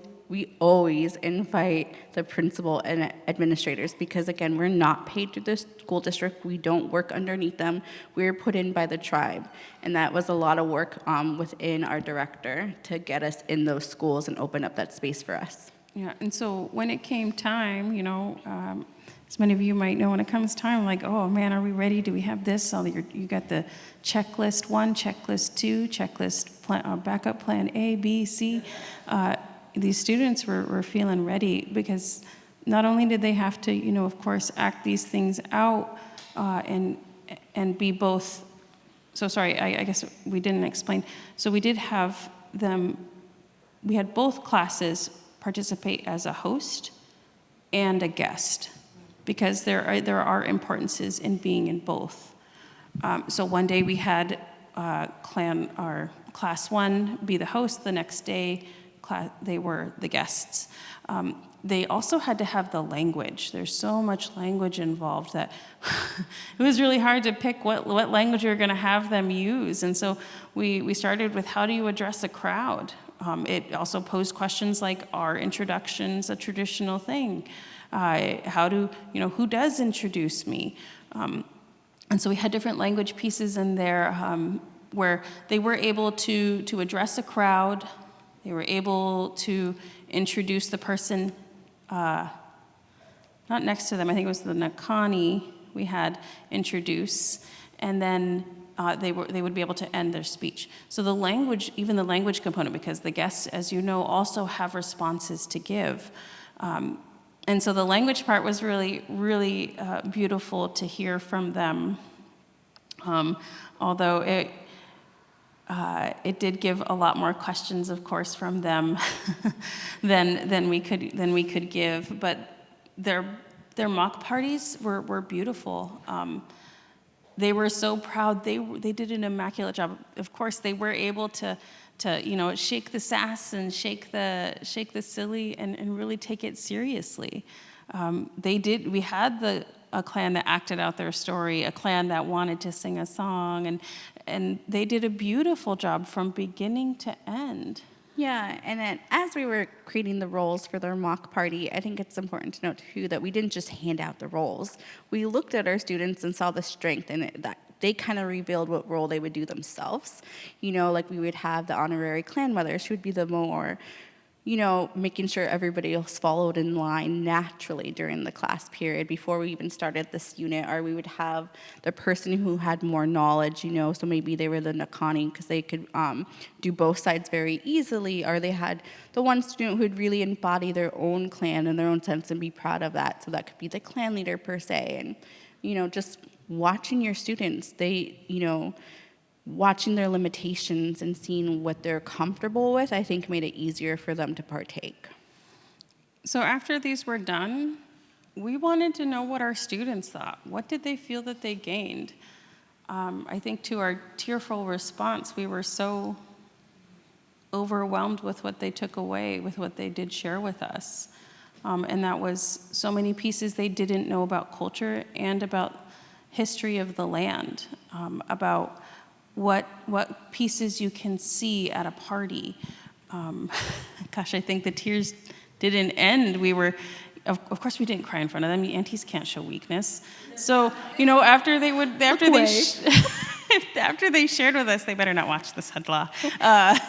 invite the principal and administrators because, again, we're not paid through the school district. We don't work underneath them. We're put in by the tribe. And that was a lot of work within our director to get us in those schools and open up that space for us. Yeah, and so when it came time, as many of you might know, when it comes time, like, oh man, are we ready? Do we have this? You got the checklist 1, checklist 2, checklist plan, backup plan A, B, C. These students were feeling ready because not only did they have to, of course, act these things out and be both. So sorry, I guess we didn't explain. So we did have them. We had both classes participate as a host and a guest because there are importances in being in both. So one day we had our class 1 be the host. The next day they were the guests. They also had to have the language. There's so much language involved that it was really hard to pick what language we were going to have them use. And so we started with, how do you address a crowd? It also posed questions like, are introductions a traditional thing? Who does introduce me? And so we had different language pieces in there where they were able to address a crowd. They were able to introduce the person, not next to them, I think it was the Nakani we had introduce, and then they would be able to end their speech. So the language, even the language component, because the guests, as you know, also have responses to give. And so the language part was really, really beautiful to hear from them, although it did give a lot more questions, of course, from them than we could give. But their mock parties were beautiful. They were so proud. They did an immaculate job. Of course, they were able to shake the sass and shake the silly and really take it seriously. They did. We had a clan that acted out their story, a clan that wanted to sing a song, and they did a beautiful job from beginning to end. Yeah, and then as we were creating the roles for their mock party, I think it's important to note too that we didn't just hand out the roles. We looked at our students and saw the strength in it, that they kind of revealed what role they would do themselves. Like we would have the honorary clan mother. She would be the more making sure everybody else followed in line naturally during the class period before we even started this unit, or we would have the person who had more knowledge, so maybe they were the Nakani because they could do both sides very easily, or they had the one student who would really embody their own clan in their own sense and be proud of that. So that could be the clan leader per se. And, just watching your students, watching their limitations and seeing what they're comfortable with, I think made it easier for them to partake. So after these were done, we wanted to know what our students thought. What did they feel that they gained? I think to our tearful response, we were so overwhelmed with what they took away, with what they did share with us. And that was so many pieces they didn't know about culture and about history of the land, about what pieces you can see at a party. Gosh, I think the tears didn't end. We were, of course, we didn't cry in front of them. Aunties can't show weakness. So, after they shared with us, they better not watch this, Tláa.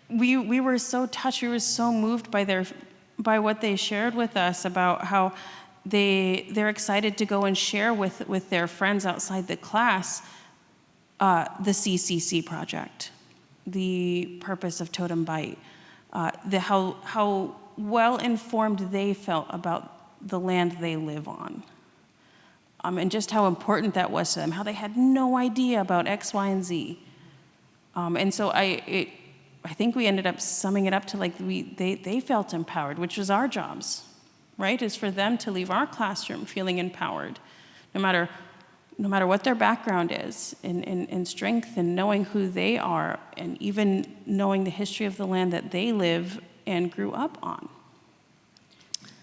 We were so touched. We were so moved by what they shared with us about how they're excited to go and share with their friends outside the class the CCC project, the purpose of Totem Bite, how well-informed they felt about the land they live on, and just how important that was to them, how they had no idea about X, Y, and Z. And so I think we ended up summing it up to they felt empowered, which was our jobs, right? Is for them to leave our classroom feeling empowered, no matter what their background is, in strength and knowing who they are, and even knowing the history of the land that they live and grew up on.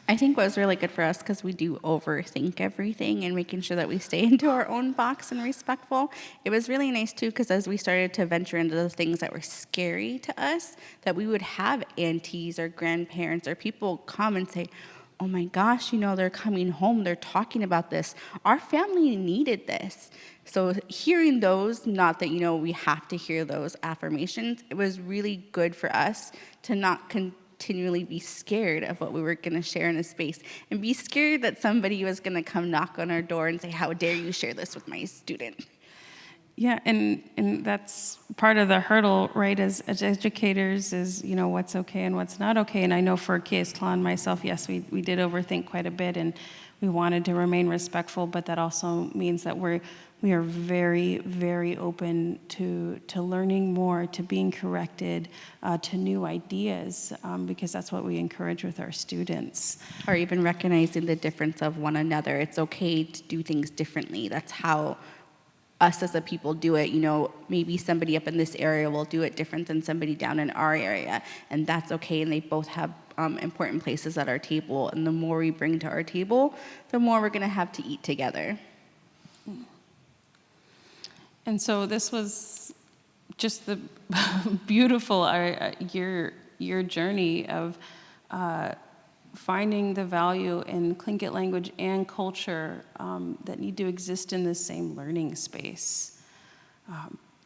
I think what was really good for us, because we do overthink everything and making sure that we stay into our own box and respectful, it was really nice too, because as we started to venture into the things that were scary to us, that we would have aunties or grandparents or people come and say, oh my gosh, they're coming home, they're talking about this. Our family needed this. So hearing those, not that, we have to hear those affirmations, it was really good for us to not continually be scared of what we were going to share in a space and be scared that somebody was going to come knock on our door and say, how dare you share this with my student? Yeah, and that's part of the hurdle, right, as educators is, what's okay and what's not okay. And I know for Kiyéis, Tláa, and myself, yes, we did overthink quite a bit, and we wanted to remain respectful, but that also means that we are very, very open to learning more, to being corrected, to new ideas, because that's what we encourage with our students. Or even recognizing the difference of one another. It's okay to do things differently. That's how us as a people do it. Maybe somebody up in this area will do it different than somebody down in our area, and that's okay, and they both have important places at our table, and the more we bring to our table, the more we're going to have to eat together. And so this was just the beautiful your journey of finding the value in Tlingit language and culture that need to exist in the same learning space.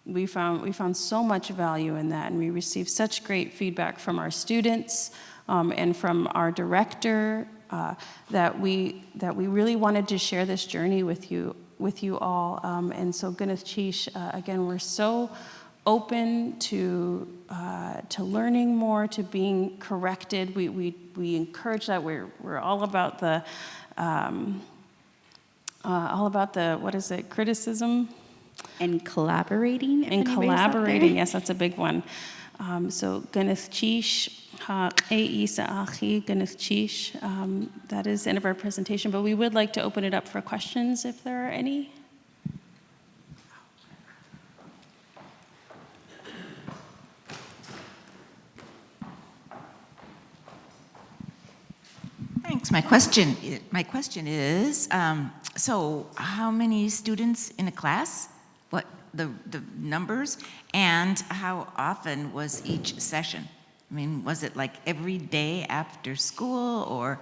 We found so much value in that, and we received such great feedback from our students and from our director that we really wanted to share this journey with you all. And so Yakdushí, again, we're so open to learning more, to being corrected. We encourage that. We're all about the what is it, criticism and collaborating. Yes, that's a big one. So Yakdushí, that is the end of our presentation, but we would like to open it up for questions if there are any. Thanks. My question is, so how many students in a class? What the numbers, and how often was each session? I mean, was it like every day after school, or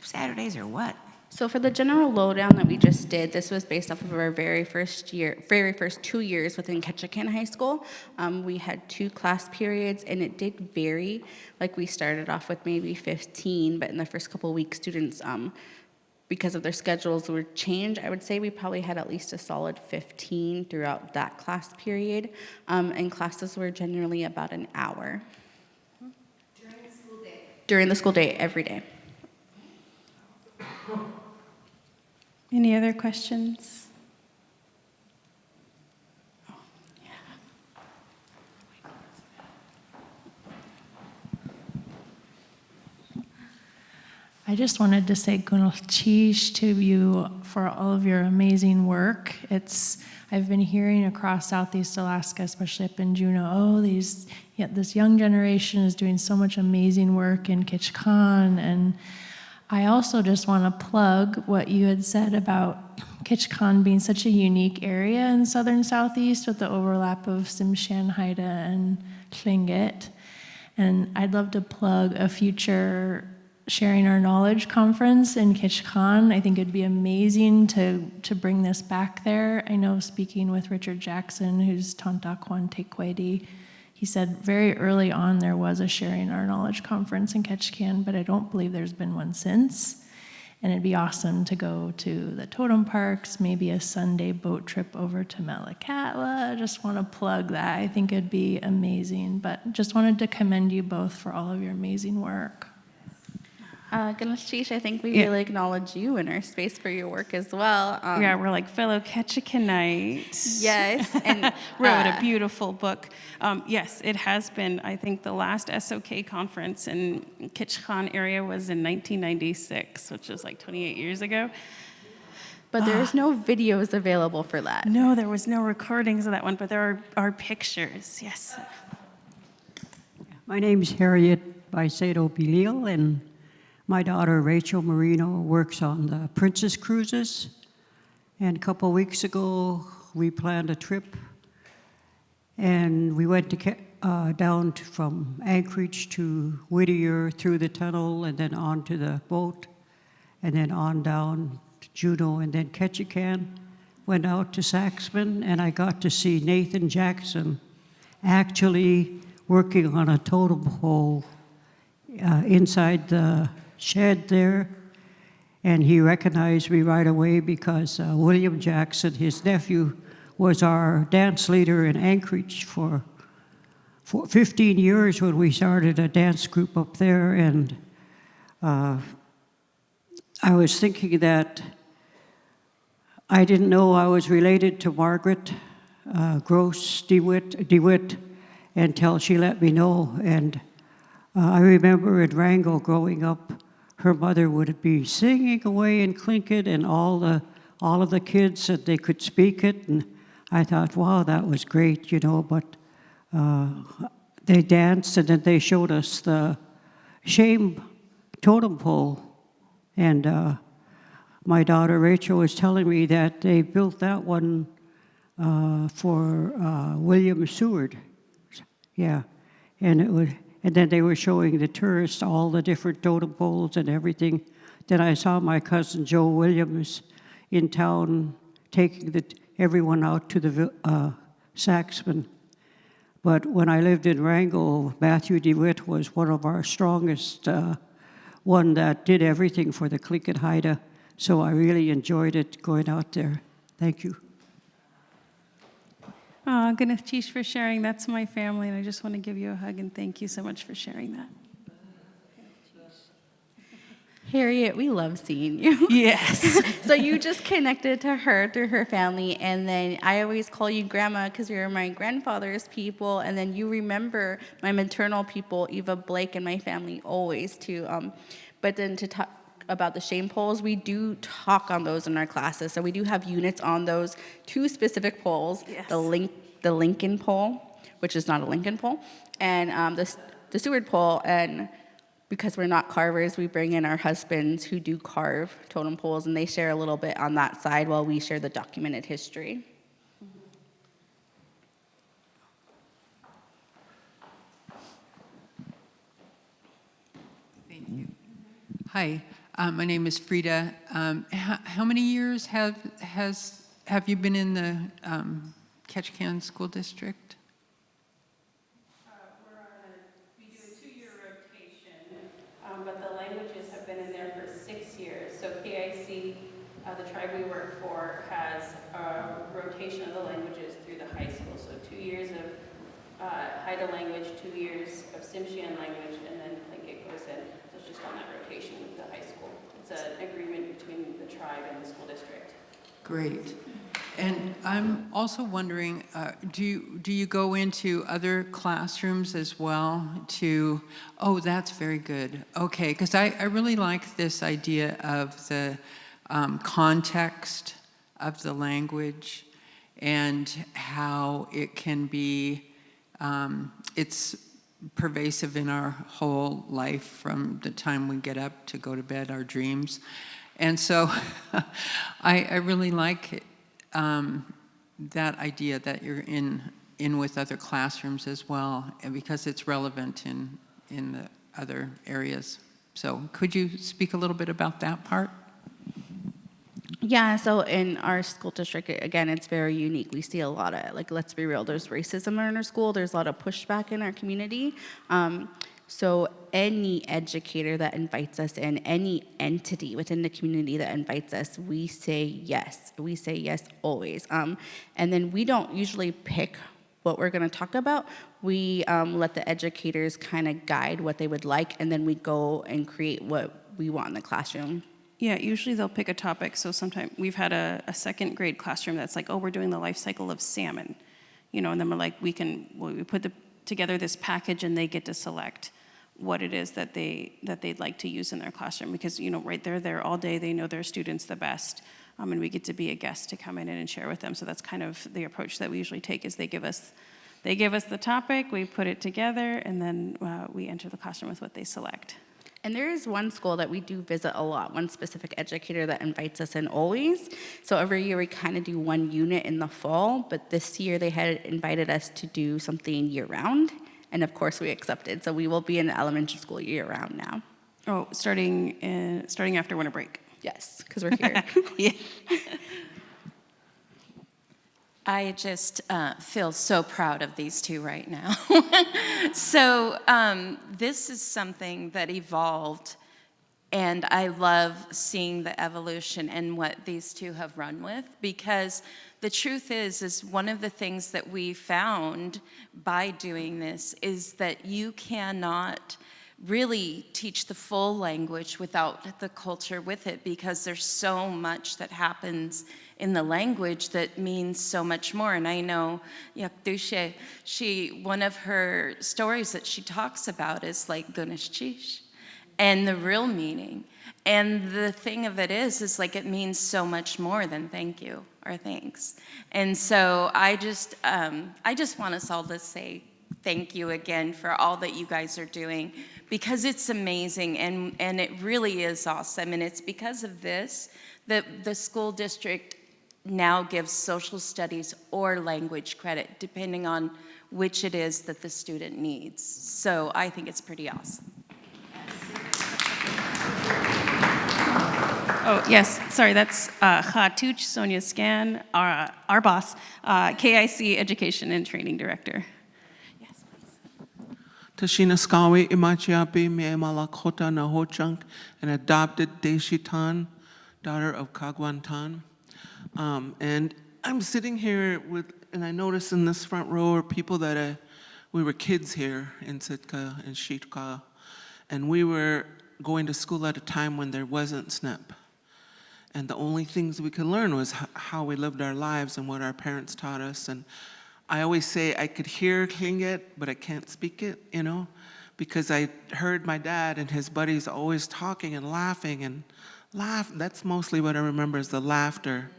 Saturdays, or what? So for the general lowdown that we just did, this was based off of our very first 2 years within Ketchikan High School. We had 2 class periods, and it did vary. Like we started off with maybe 15, but in the first couple of weeks, students, because of their schedules would change, I would say we probably had at least a solid 15 throughout that class period, and classes were generally about an hour. During the school day? During the school day, every day. Any other questions? I just wanted to say Gunalchish to you for all of your amazing work. I've been hearing across Southeast Alaska, especially up in Juneau, this young generation is doing so much amazing work in Ketchikan. And I also just want to plug what you had said about Ketchikan being such a unique area in southern Southeast with the overlap of Tsimshian Haida and Tlingit. And I'd love to plug a future Sharing Our Knowledge conference in Ketchikan. I think it'd be amazing to bring this back there. I know speaking with Richard Jackson, who's Tontakwan Tekwedi, he said very early on there was a Sharing Our Knowledge conference in Ketchikan, but I don't believe there's been one since. And it'd be awesome to go to the totem parks, maybe a Sunday boat trip over to Metlakatla. Just want to plug that. I think it'd be amazing. But just wanted to commend you both for all of your amazing work. Ganashish, I think we really acknowledge you in our space for your work as well. Yeah, we're like fellow Ketchikanites. Yes, and wrote a beautiful book. Yes, it has been. I think the last SOK conference in Ketchikan area was in 1996, which was like 28 years ago. But there's no videos available for that. No, there was no recordings of that one, but there are pictures. Yes. My name's Harriet Baicedo Bilil, and my daughter Rachel Marino works on the Princess Cruises. And a couple of weeks ago, we planned a trip, and we went down from Anchorage to Whittier through the tunnel, and then on to the boat, and then on down to Juneau, and then Ketchikan. Went out to Saxman, and I got to see Nathan Jackson actually working on a totem pole inside the shed there, and he recognized me right away because William Jackson, his nephew, was our dance leader in Anchorage for 15 years when we started a dance group up there. And I was thinking that I didn't know I was related to Margaret Gross DeWitt until she let me know. And I remember in Wrangell growing up, her mother would be singing away in Tlingit, and all of the kids said they could speak it, and I thought, wow, that was great, you know. But they danced, and then they showed us the shame totem pole, and my daughter Rachel was telling me that they built that one for William Seward, yeah, and then they were showing the tourists all the different totem poles and everything. Then I saw my cousin Joe Williams in town taking everyone out to the Saxman. But when I lived in Wrangell, Matthew DeWitt was one of our strongest, one that did everything for the Tlingit Haida. So I really enjoyed it going out there. Thank you. Ganashish for sharing. That's my family, and I just want to give you a hug and thank you so much for sharing that. Harriet, we love seeing you. Yes. So you just connected to her through her family, and then I always call you Grandma because you're my grandfather's people, and then you remember my maternal people, Eva Blake and my family always too. But then to talk about the shame poles, we do talk on those in our classes. So we do have units on those 2 specific poles, yes. the Lincoln pole, which is not a Lincoln pole, and the Seward pole. And because we're not carvers, we bring in our husbands who do carve totem poles, and they share a little bit on that side while we share the documented history. Thank you. Hi, My name is Frida. How many years have you been in the Ketchikan School District? We do a 2-year rotation, but the languages have been in there for 6 years. So Kiyéis, the tribe we work for, has a rotation of the languages through the high school. So 2 years of Haida language, 2 years of Tsimshian language, and then Tlingit goes in. So it's just on that rotation with the high school. It's an agreement between the tribe and the school district. Great. And I'm also wondering, do you go into other classrooms as well to, oh, that's very good. Okay, because I really like this idea of the context of the language and how it can be, it's pervasive in our whole life from the time we get up to go to bed, our dreams. And so I really like it, that idea that you're in with other classrooms as well, and because it's relevant in the other areas. So could you speak a little bit about that part? Yeah, so in our school district, again, it's very unique. We see a lot of, like, let's be real, there's racism in our school. There's a lot of pushback in our community. So any educator that invites us in, any entity within the community that invites us, we say yes. We say yes always. And then we don't usually pick what we're going to talk about. We let the educators kind of guide what they would like, and then we go and create what we want in the classroom. Yeah, usually they'll pick a topic. So sometimes we've had a second grade classroom that's like, oh, we're doing the life cycle of salmon, and then we're like, we put together this package, and they get to select what it is that they'd like to use in their classroom, because right there all day, they know their students the best, and we get to be a guest to come in and share with them. So that's kind of the approach that we usually take, is they give us the topic, we put it together, and then we enter the classroom with what they select. And there is one school that we do visit a lot, one specific educator that invites us in always. So every year we kind of do one unit in the fall, but this year they had invited us to do something year-round, and of course we accepted. So we will be in elementary school year-round now. Oh, starting after winter break. Yes, because we're here. Yeah. I just feel so proud of these two right now. So this is something that evolved, and I love seeing the evolution and what these two have run with, because the truth is one of the things that we found by doing this is that you cannot really teach the full language without the culture with it, because there's so much that happens in the language that means so much more. And I know Yakdushí, one of her stories that she talks about is like Gunashchish, and the real meaning. And the thing of it is like it means so much more than thank you or thanks. And so I just want us all to say thank you again for all that you guys are doing, because it's amazing, and it really is awesome. And it's because of this that the school district now gives social studies or language credit, depending on which it is that the student needs. So I think it's pretty awesome. Oh, yes, sorry, that's Khatuch Sonia Scan, our boss, KIC Education and Training Director. Yes, please. Tashina Skawi Imachiapi Me Malakota Nahochunk, an adopted Deshitan, daughter of Kagwantan. And I'm sitting here and I noticed in this front row are people that we were kids here in Sitka and Sitka, and we were going to school at a time when there wasn't SNP. And the only things we could learn was how we lived our lives and what our parents taught us. And I always say I could hear Tlingit, but I can't speak it, because I heard my dad and his buddies always talking and laughing and That's mostly what I remember is the laughter,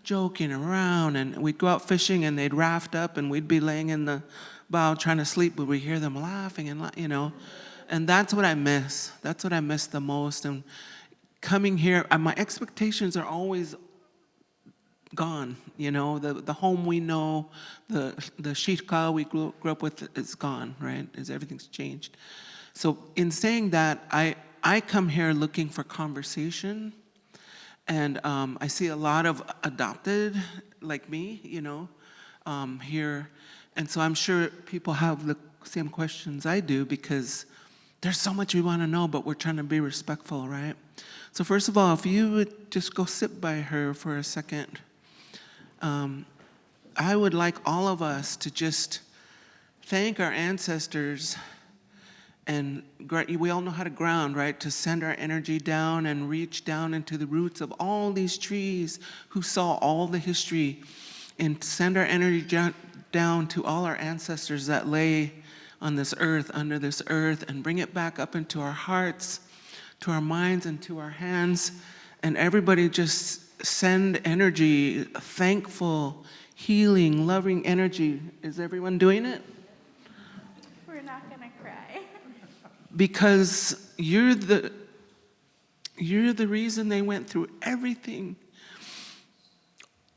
joking around. And we'd go out fishing and they'd raft up and we'd be laying in the bow trying to sleep, but we hear them laughing and, And that's what I miss. That's what I miss the most. And coming here, my expectations are always gone. The home we know, the Sitka we grew up with is gone, right? Everything's changed. So in saying that, I come here looking for conversation, and I see a lot of adopted, like me, here. And so I'm sure people have the same questions I do, because there's so much we want to know, but we're trying to be respectful, right? So first of all, if you would just go sit by her for a second, I would like all of us to just thank our ancestors. And we all know how to ground, right? To send our energy down and reach down into the roots of all these trees who saw all the history, and send our energy down to all our ancestors that lay on this earth, under this earth, and bring it back up into our hearts, to our minds, and to our hands. And everybody just send energy, thankful, healing, loving energy. Is everyone doing it? We're not gonna cry. Because you're the reason they went through everything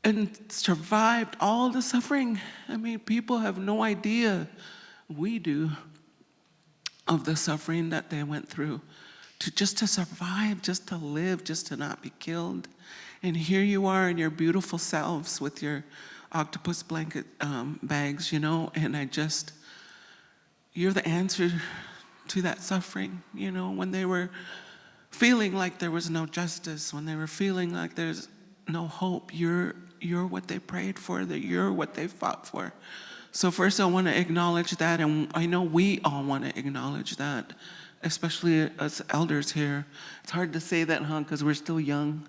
and survived all the suffering. I mean, people have no idea, we do, of the suffering that they went through to survive, just to live, just to not be killed. And here you are in your beautiful selves with your octopus blanket bags, and you're the answer to that suffering, when they were feeling like there was no justice, when they were feeling like there's no hope, you're what they prayed for, that you're what they fought for. So first I want to acknowledge that, and I know we all want to acknowledge that, especially us elders here. It's hard to say that, because we're still young.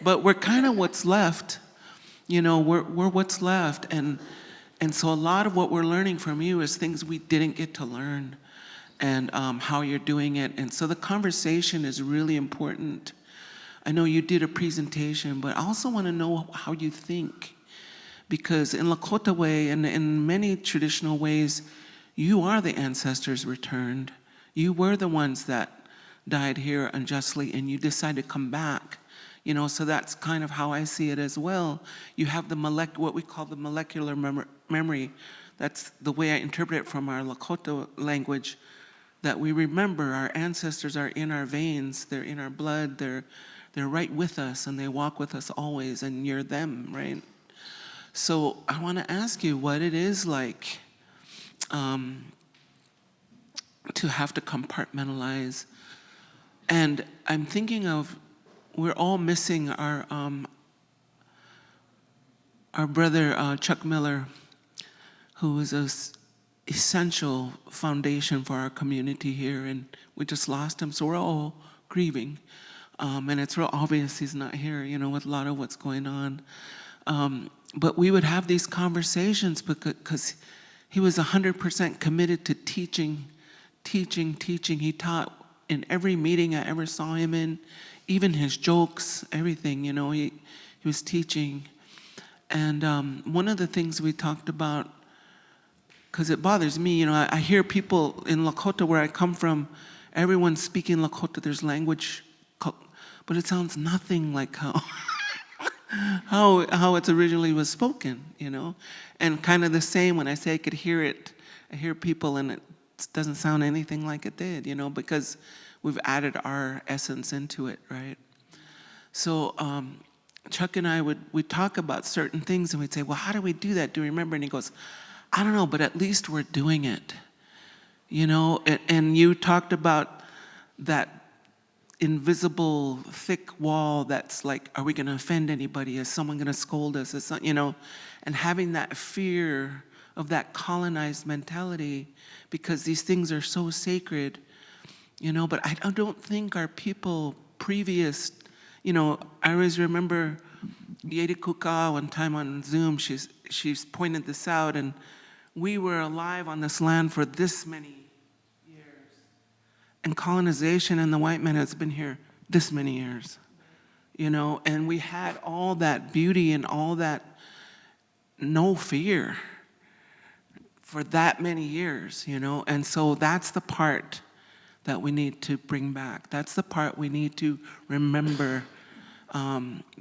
But we're kind of what's left. We're what's left, and so a lot of what we're learning from you is things we didn't get to learn, and how you're doing it. And so the conversation is really important. I know you did a presentation, but I also want to know how you think. Because in Lakota way, and in many traditional ways, you are the ancestors returned. You were the ones that died here unjustly, and you decided to come back. So that's kind of how I see it as well. You have what we call the molecular memory. That's the way I interpret it from our Lakota language, that we remember our ancestors are in our veins, they're in our blood, they're right with us, and they walk with us always, and you're them, right? So I want to ask you what it is like to have to compartmentalize. And I'm thinking of, we're all missing our brother Chuck Miller, who is an essential foundation for our community here, and we just lost him, so we're all grieving. And it's real obvious he's not here, with a lot of what's going on. But we would have these conversations because he was 100% committed to teaching. He taught in every meeting I ever saw him in, even his jokes, everything, he was teaching. And one of the things we talked about, because it bothers me, I hear people in Lakota where I come from, everyone's speaking Lakota, there's language, but it sounds nothing like how it originally was spoken, and kind of the same when I say I could hear it, I hear people and it doesn't sound anything like it did, because we've added our essence into it, right? So Chuck and I we'd talk about certain things, and we'd say, well, how do we do that? Do you remember? And he goes, I don't know, but at least we're doing it, and you talked about that invisible thick wall that's like, are we going to offend anybody? Is someone going to scold us? And having that fear of that colonized mentality, because these things are so sacred, but I don't think our people previous, I always remember Yedi Kuka one time on Zoom, she's pointed this out, and we were alive on this land for this many years. And colonization and the white man has been here this many years, and we had all that beauty and all that no fear for that many years, and so that's the part that we need to bring back. That's the part we need to remember,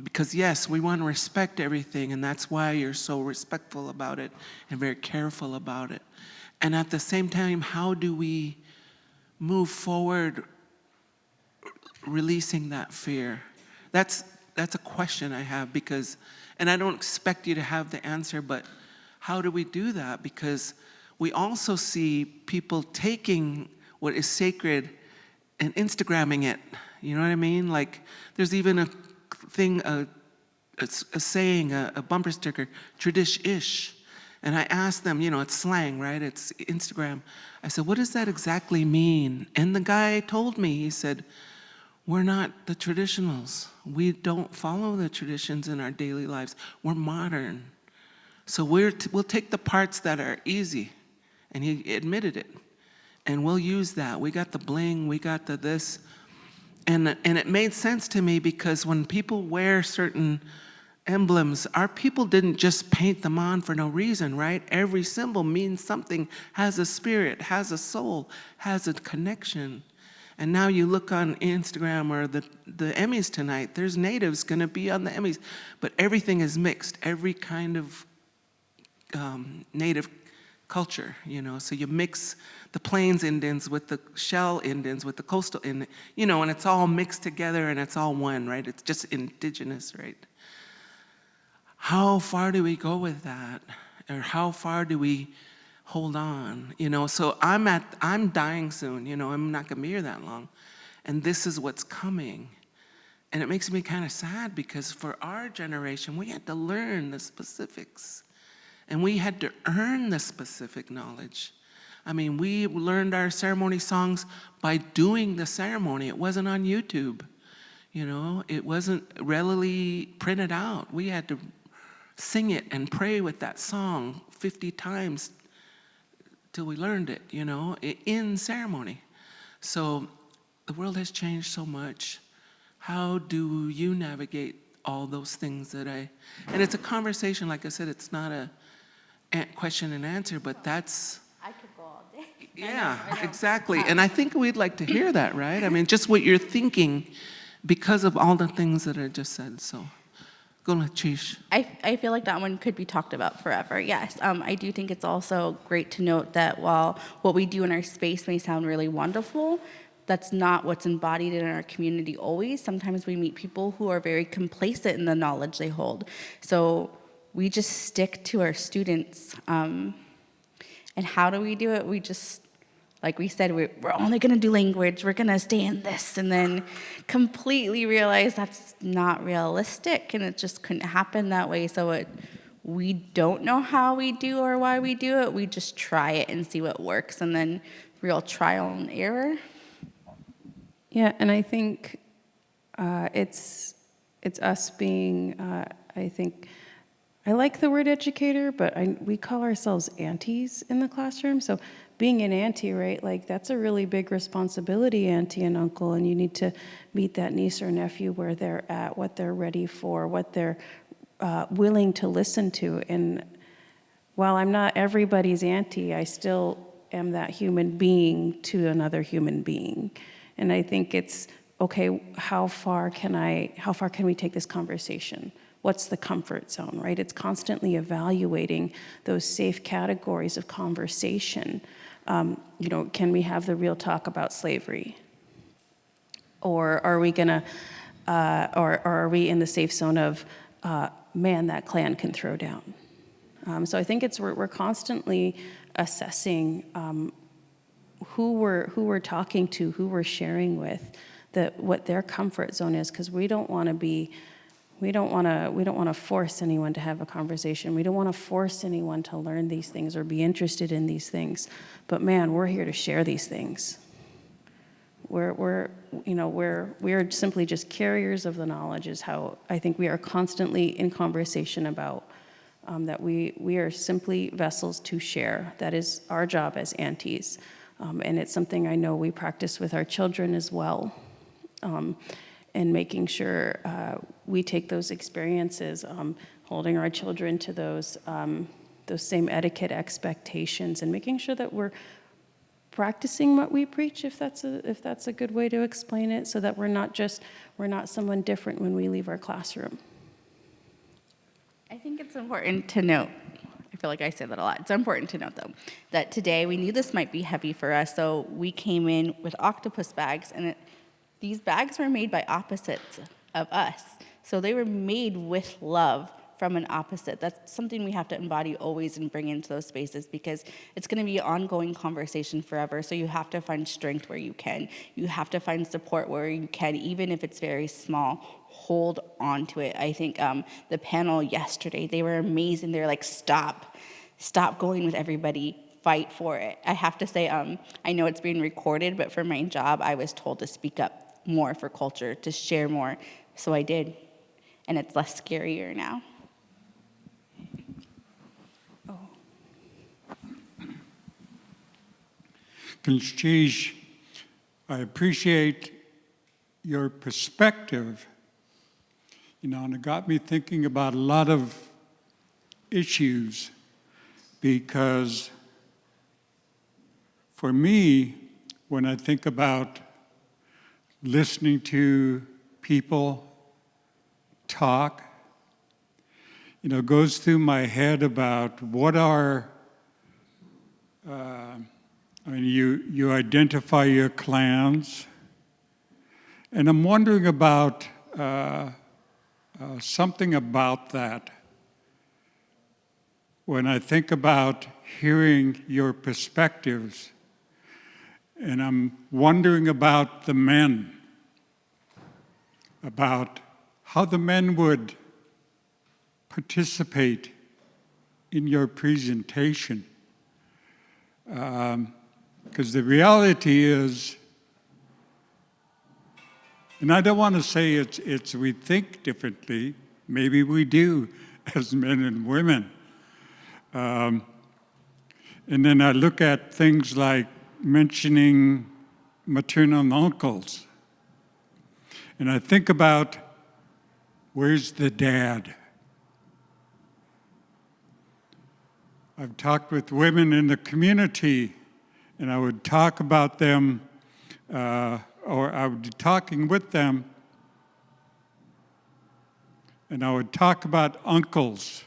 because yes, we want to respect everything, and that's why you're so respectful about it and very careful about it. And at the same time, how do we move forward releasing that fear? That's a question I have, because, and I don't expect you to have the answer, but how do we do that? Because we also see people taking what is sacred and Instagramming it. You know what I mean? Like, there's even a thing, a saying, a bumper sticker, tradish-ish. And I asked them, you know, it's slang, right? It's Instagram. I said, what does that exactly mean? And the guy told me, he said, we're not the traditionals. We don't follow the traditions in our daily lives. We're modern. So we'll take the parts that are easy, and he admitted it, and we'll use that. We got the bling, we got the this, and it made sense to me, because when people wear certain emblems, our people didn't just paint them on for no reason, right? Every symbol means something, has a spirit, has a soul, has a connection. And now you look on Instagram or the Emmys tonight, there's natives gonna be on the Emmys, but everything is mixed, every kind of native culture, you know, so you mix the Plains Indians with the Shell Indians with the coastal Indians, you know, and it's all mixed together and it's all one, right? It's just indigenous, right? How far do we go with that? Or how far do we hold on? You know, so I'm dying soon, you know, I'm not gonna be here that long. And this is what's coming. And it makes me kind of sad, because for our generation, we had to learn the specifics. And we had to earn the specific knowledge. I mean, we learned our ceremony songs by doing the ceremony. It wasn't on YouTube, you know? It wasn't readily printed out. We had to sing it and pray with that song 50 times till we learned it, you know, in ceremony. So the world has changed so much. How do you navigate all those things that and it's a conversation, like I said, it's not a question and answer, but that's... I could go all day. Yeah, I know. Exactly. And I think we'd like to hear that, right? I mean, just what you're thinking because of all the things that I just said, so... Go ahead, Chish. I feel like that one could be talked about forever, yes. I do think it's also great to note that while what we do in our space may sound really wonderful, that's not what's embodied in our community always. Sometimes we meet people who are very complacent in the knowledge they hold. So we just stick to our students. And how do we do it? We just, like we said, we're only going to do language. We're going to stay in this, and then completely realize that's not realistic, and it just couldn't happen that way. So we don't know how we do or why we do it. We just try it and see what works, and then real trial and error. Yeah, and I think it's us being, I think, I like the word educator, but we call ourselves aunties in the classroom. So being an auntie, right, like that's a really big responsibility, auntie and uncle, and you need to meet that niece or nephew where they're at, what they're ready for, what they're willing to listen to. And while I'm not everybody's auntie, I still am that human being to another human being. And I think it's, okay, how far can we take this conversation? What's the comfort zone, right? It's constantly evaluating those safe categories of conversation. You know, can we have the real talk about slavery? Or are we gonna, or are we in the safe zone of, man, that clan can throw down? So I think we're constantly assessing who we're talking to, who we're sharing with, what their comfort zone is, because we don't want to force anyone to have a conversation. We don't want to force anyone to learn these things or be interested in these things. But man, we're here to share these things. We're simply just carriers of the knowledge, is how I think we are constantly in conversation about that we are simply vessels to share. That is our job as aunties. And it's something I know we practice with our children as well. And making sure we take those experiences, holding our children to those same etiquette expectations, and making sure that we're practicing what we preach, if that's a good way to explain it, so that we're not someone different when we leave our classroom. I think it's important to note, I feel like I say that a lot. It's important to note, though, that today we knew this might be heavy for us, so we came in with octopus bags, and these bags were made by opposites of us. So they were made with love from an opposite. That's something we have to embody always and bring into those spaces, because it's going to be an ongoing conversation forever. So you have to find strength where you can. You have to find support where you can, even if it's very small. Hold on to it. I think the panel yesterday, they were amazing. They're like, stop going with everybody. Fight for it. I have to say, I know it's being recorded, but for my job, I was told to speak up more for culture, to share more. So I did. And it's less scarier now. Kiyéis, I appreciate your perspective, and it got me thinking about a lot of issues, because for me, when I think about listening to people talk, it goes through my head about what are you identify your clans, and I'm wondering about something about that. When I think about hearing your perspectives, and I'm wondering about the men, about how the men would participate in your presentation. Because the reality is, and I don't want to say it's we think differently, maybe we do as men and women. And then I look at things like mentioning maternal uncles, and I think about, where's the dad? I've talked with women in the community, and I would talk about them, or I would be talking with them, and I would talk about uncles.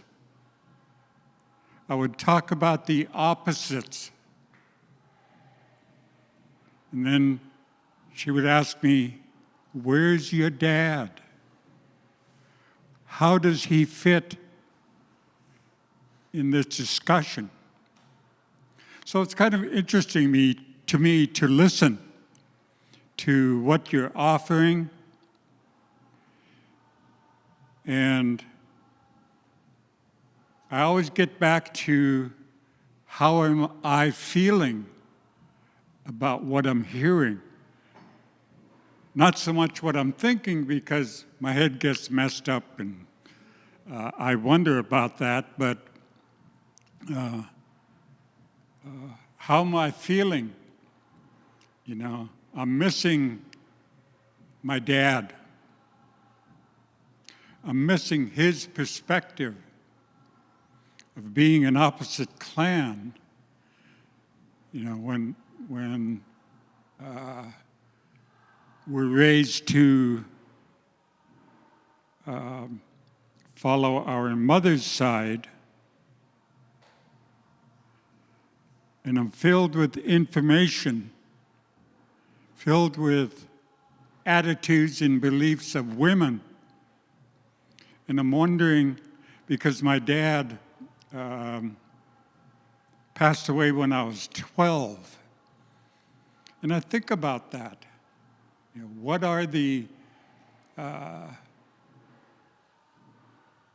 I would talk about the opposites. And then she would ask me, where's your dad? How does he fit in this discussion? So it's kind of interesting to me to listen to what you're offering, and I always get back to how am I feeling about what I'm hearing. Not so much what I'm thinking, because my head gets messed up and I wonder about that, but how am I feeling? I'm missing my dad. I'm missing his perspective of being an opposite clan. When we're raised to follow our mother's side, and I'm filled with information, filled with attitudes and beliefs of women. And I'm wondering, because my dad passed away when I was 12, and I think about that. What are the,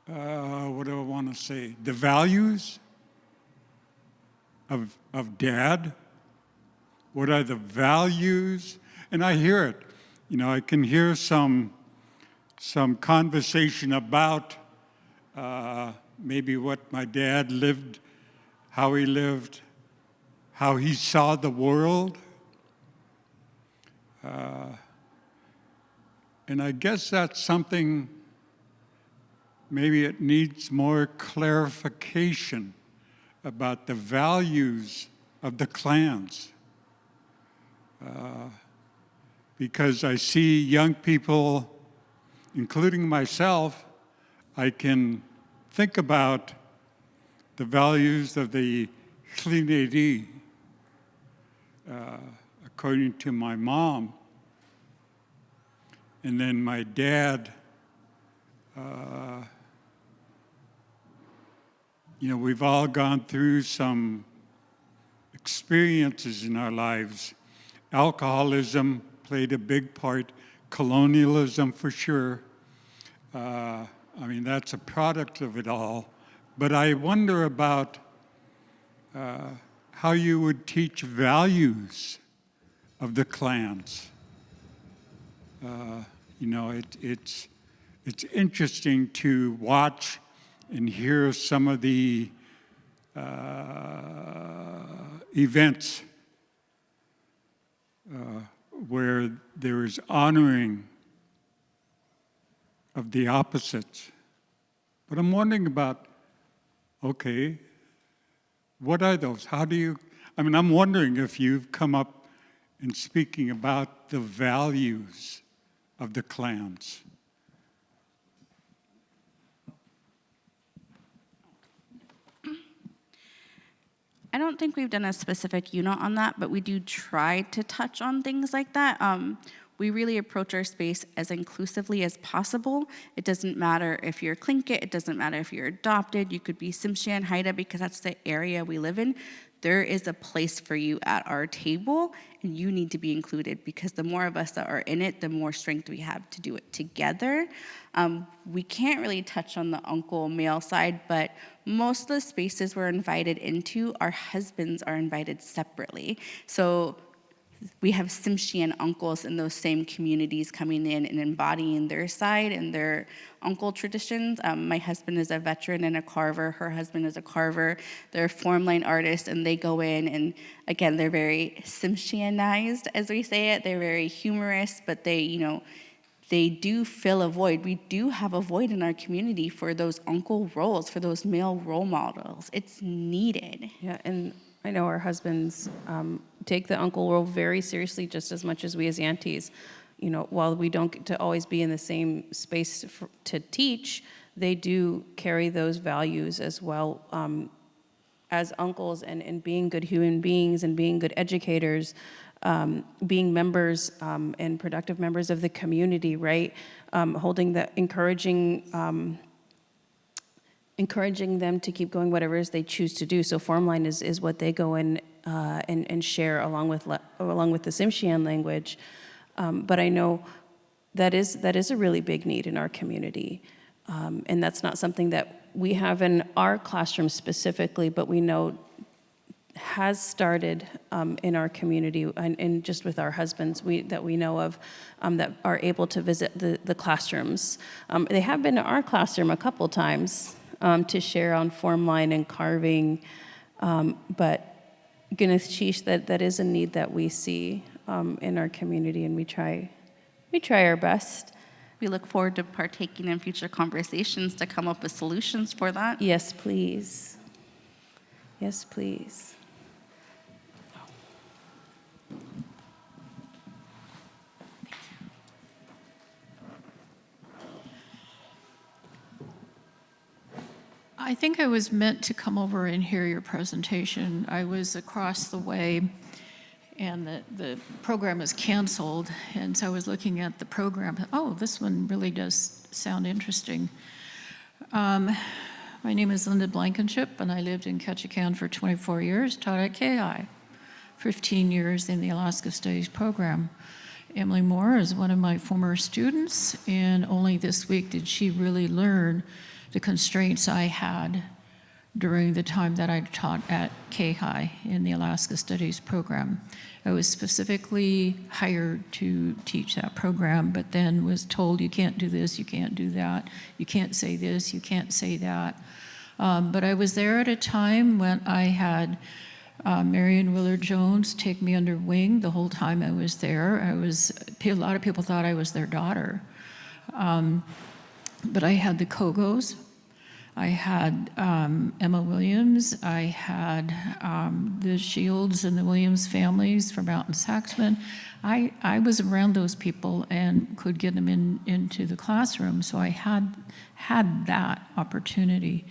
what do I want to say? The values of Dad? What are the values? And I hear it. I can hear some conversation about maybe what my dad lived, how he saw the world. And I guess that's something, maybe it needs more clarification about the values of the clans. Because I see young people, including myself, I can think about the values of the Tlingit, according to my mom. And then my dad, we've all gone through some experiences in our lives. Alcoholism played a big part, colonialism for sure. That's a product of it all. But I wonder about how you would teach values of the clans. It's interesting to watch and hear some of the events where there is honoring of the opposites. But I'm wondering about, okay, what are those? I'm wondering if you've come up in speaking about the values of the clans. I don't think we've done a specific unit on that, but we do try to touch on things like that. We really approach our space as inclusively as possible. It doesn't matter if you're Tlingit, it doesn't matter if you're adopted, you could be Tsimshian, Haida, because that's the area we live in. There is a place for you at our table, and you need to be included, because the more of us that are in it, the more strength we have to do it together. We can't really touch on the uncle male side, but most of the spaces we're invited into, our husbands are invited separately. So we have Tsimshian uncles in those same communities coming in and embodying their side and their uncle traditions. My husband is a veteran and a carver. Her husband is a carver. They're formline artists, and they go in, and again, they're very Tsimshianized, as we say it. They're very humorous, but they do fill a void. We do have a void in our community for those uncle roles, for those male role models. It's needed. Yeah, and I know our husbands take the uncle role very seriously, just as much as we as aunties. While we don't get to always be in the same space to teach, they do carry those values as well as uncles, and being good human beings and being good educators, being members and productive members of the community, right? Encouraging them to keep going whatever it is they choose to do. So formline is what they go in and share along with the Tsimshian language. But I know that is a really big need in our community. And that's not something that we have in our classroom specifically, but we know has started in our community and just with our husbands that we know of that are able to visit the classrooms. They have been to our classroom a couple times to share on formline and carving, but Yakdushí, that is a need that we see in our community, and we try our best. We look forward to partaking in future conversations to come up with solutions for that. Yes, please. Yes, please. I think I was meant to come over and hear your presentation. I was across the way, and the program is canceled, and so I was looking at the program. Oh, this one really does sound interesting. My name is Linda Blankenship, and I lived in Ketchikan for 24 years, taught at Kiyéis, 15 years in the Alaska Studies program. Emily Moore is one of my former students, and only this week did she really learn the constraints I had during the time that I taught at Kiyéis in the Alaska Studies program. I was specifically hired to teach that program, but then was told you can't do this, you can't do that, you can't say this, you can't say that. But I was there at a time when I had Marion Willard Jones take me under wing the whole time I was there. A lot of people thought I was their daughter. But I had the Kogos, I had Emma Williams, I had the Shields and the Williams families from Mountain Saxman. I was around those people and could get them into the classroom, so I had that opportunity.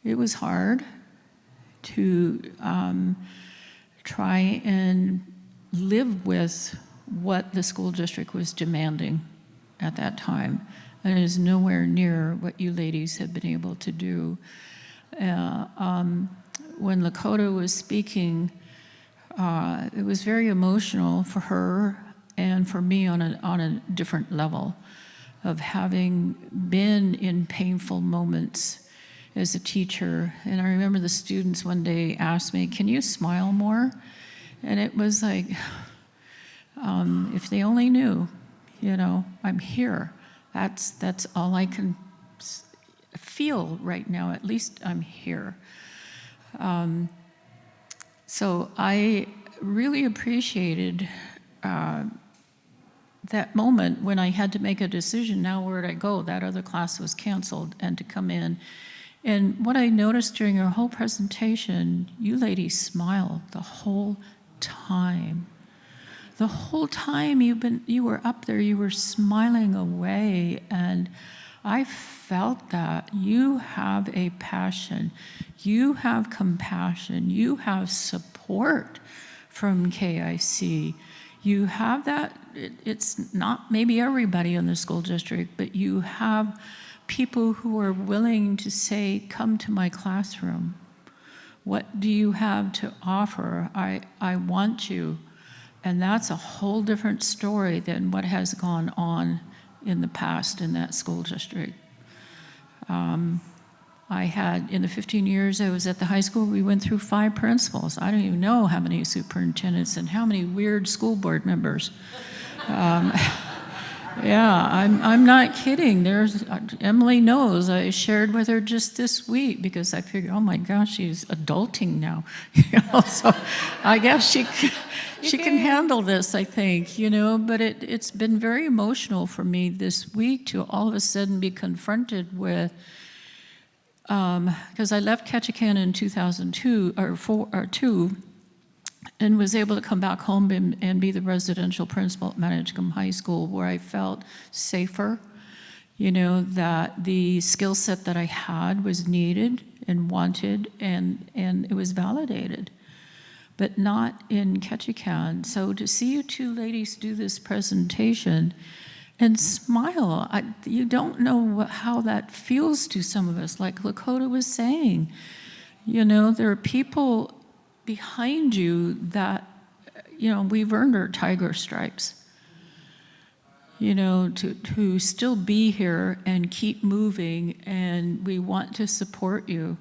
It was hard to try and live with what the school district was demanding at that time. And it is nowhere near what you ladies have been able to do. When Lakota was speaking, it was very emotional for her and for me on a different level of having been in painful moments as a teacher. And I remember the students one day asked me, "Can you smile more?" And it was like, if they only knew, I'm here. That's all I can feel right now. At least I'm here. So I really appreciated that moment when I had to make a decision. Now where'd I go? That other class was canceled, and to come in. And what I noticed during your whole presentation, you ladies smiled the whole time. The whole time you were up there, you were smiling away, and I felt that. You have a passion, you have compassion, you have support from KIC. You have that. It's not maybe everybody in the school district, but you have people who are willing to say, "Come to my classroom. What do you have to offer? I want you." And that's a whole different story than what has gone on in the past in that school district. I had, in the 15 years I was at the high school, we went through 5 principals. I don't even know how many superintendents and how many weird school board members. Yeah, I'm not kidding. Emily knows. I shared with her just this week because I figured, oh my gosh, she's adulting now. So I guess she can handle this, I think, but it's been very emotional for me this week to all of a sudden be confronted with, because I left Ketchikan in 2002 or 2, and was able to come back home and be the residential principal at Managum High School, where I felt safer, that the skill set that I had was needed and wanted, and it was validated, but not in Ketchikan. So to see you two ladies do this presentation and smile, you don't know how that feels to some of us. Like Lakota was saying, there are people behind you that, we've earned our tiger stripes, to still be here and keep moving, and we want to support you,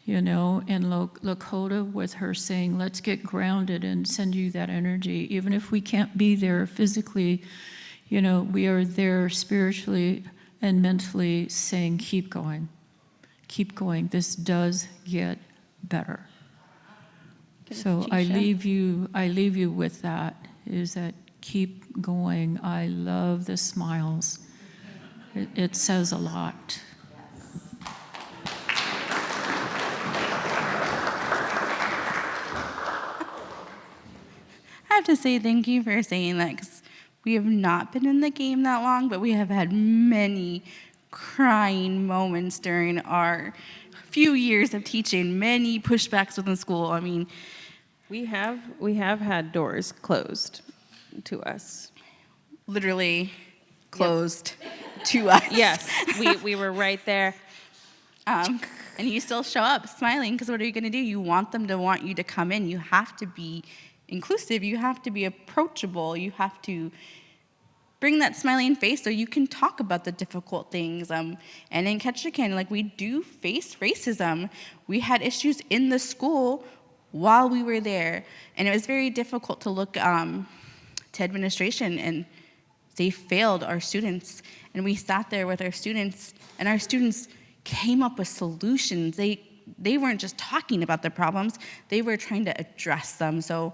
and Lakota with her saying, let's get grounded and send you that energy. Even if we can't be there physically, we are there spiritually and mentally saying, keep going, this does get better. So I leave you with that, is that keep going. I love the smiles. It says a lot. I have to say thank you for saying that, because we have not been in the game that long, but we have had many crying moments during our few years of teaching, many pushbacks within school. I mean, we have had doors closed to us. Literally closed to us. Yes, we were right there. And you still show up smiling, because what are you going to do? You want them to want you to come in. You have to be inclusive. You have to be approachable. You have to bring that smiling face so you can talk about the difficult things. And in Ketchikan, we do face racism. We had issues in the school while we were there, and it was very difficult to look to administration, and they failed our students. And we sat there with our students, and our students came up with solutions. They weren't just talking about the problems, they were trying to address them. So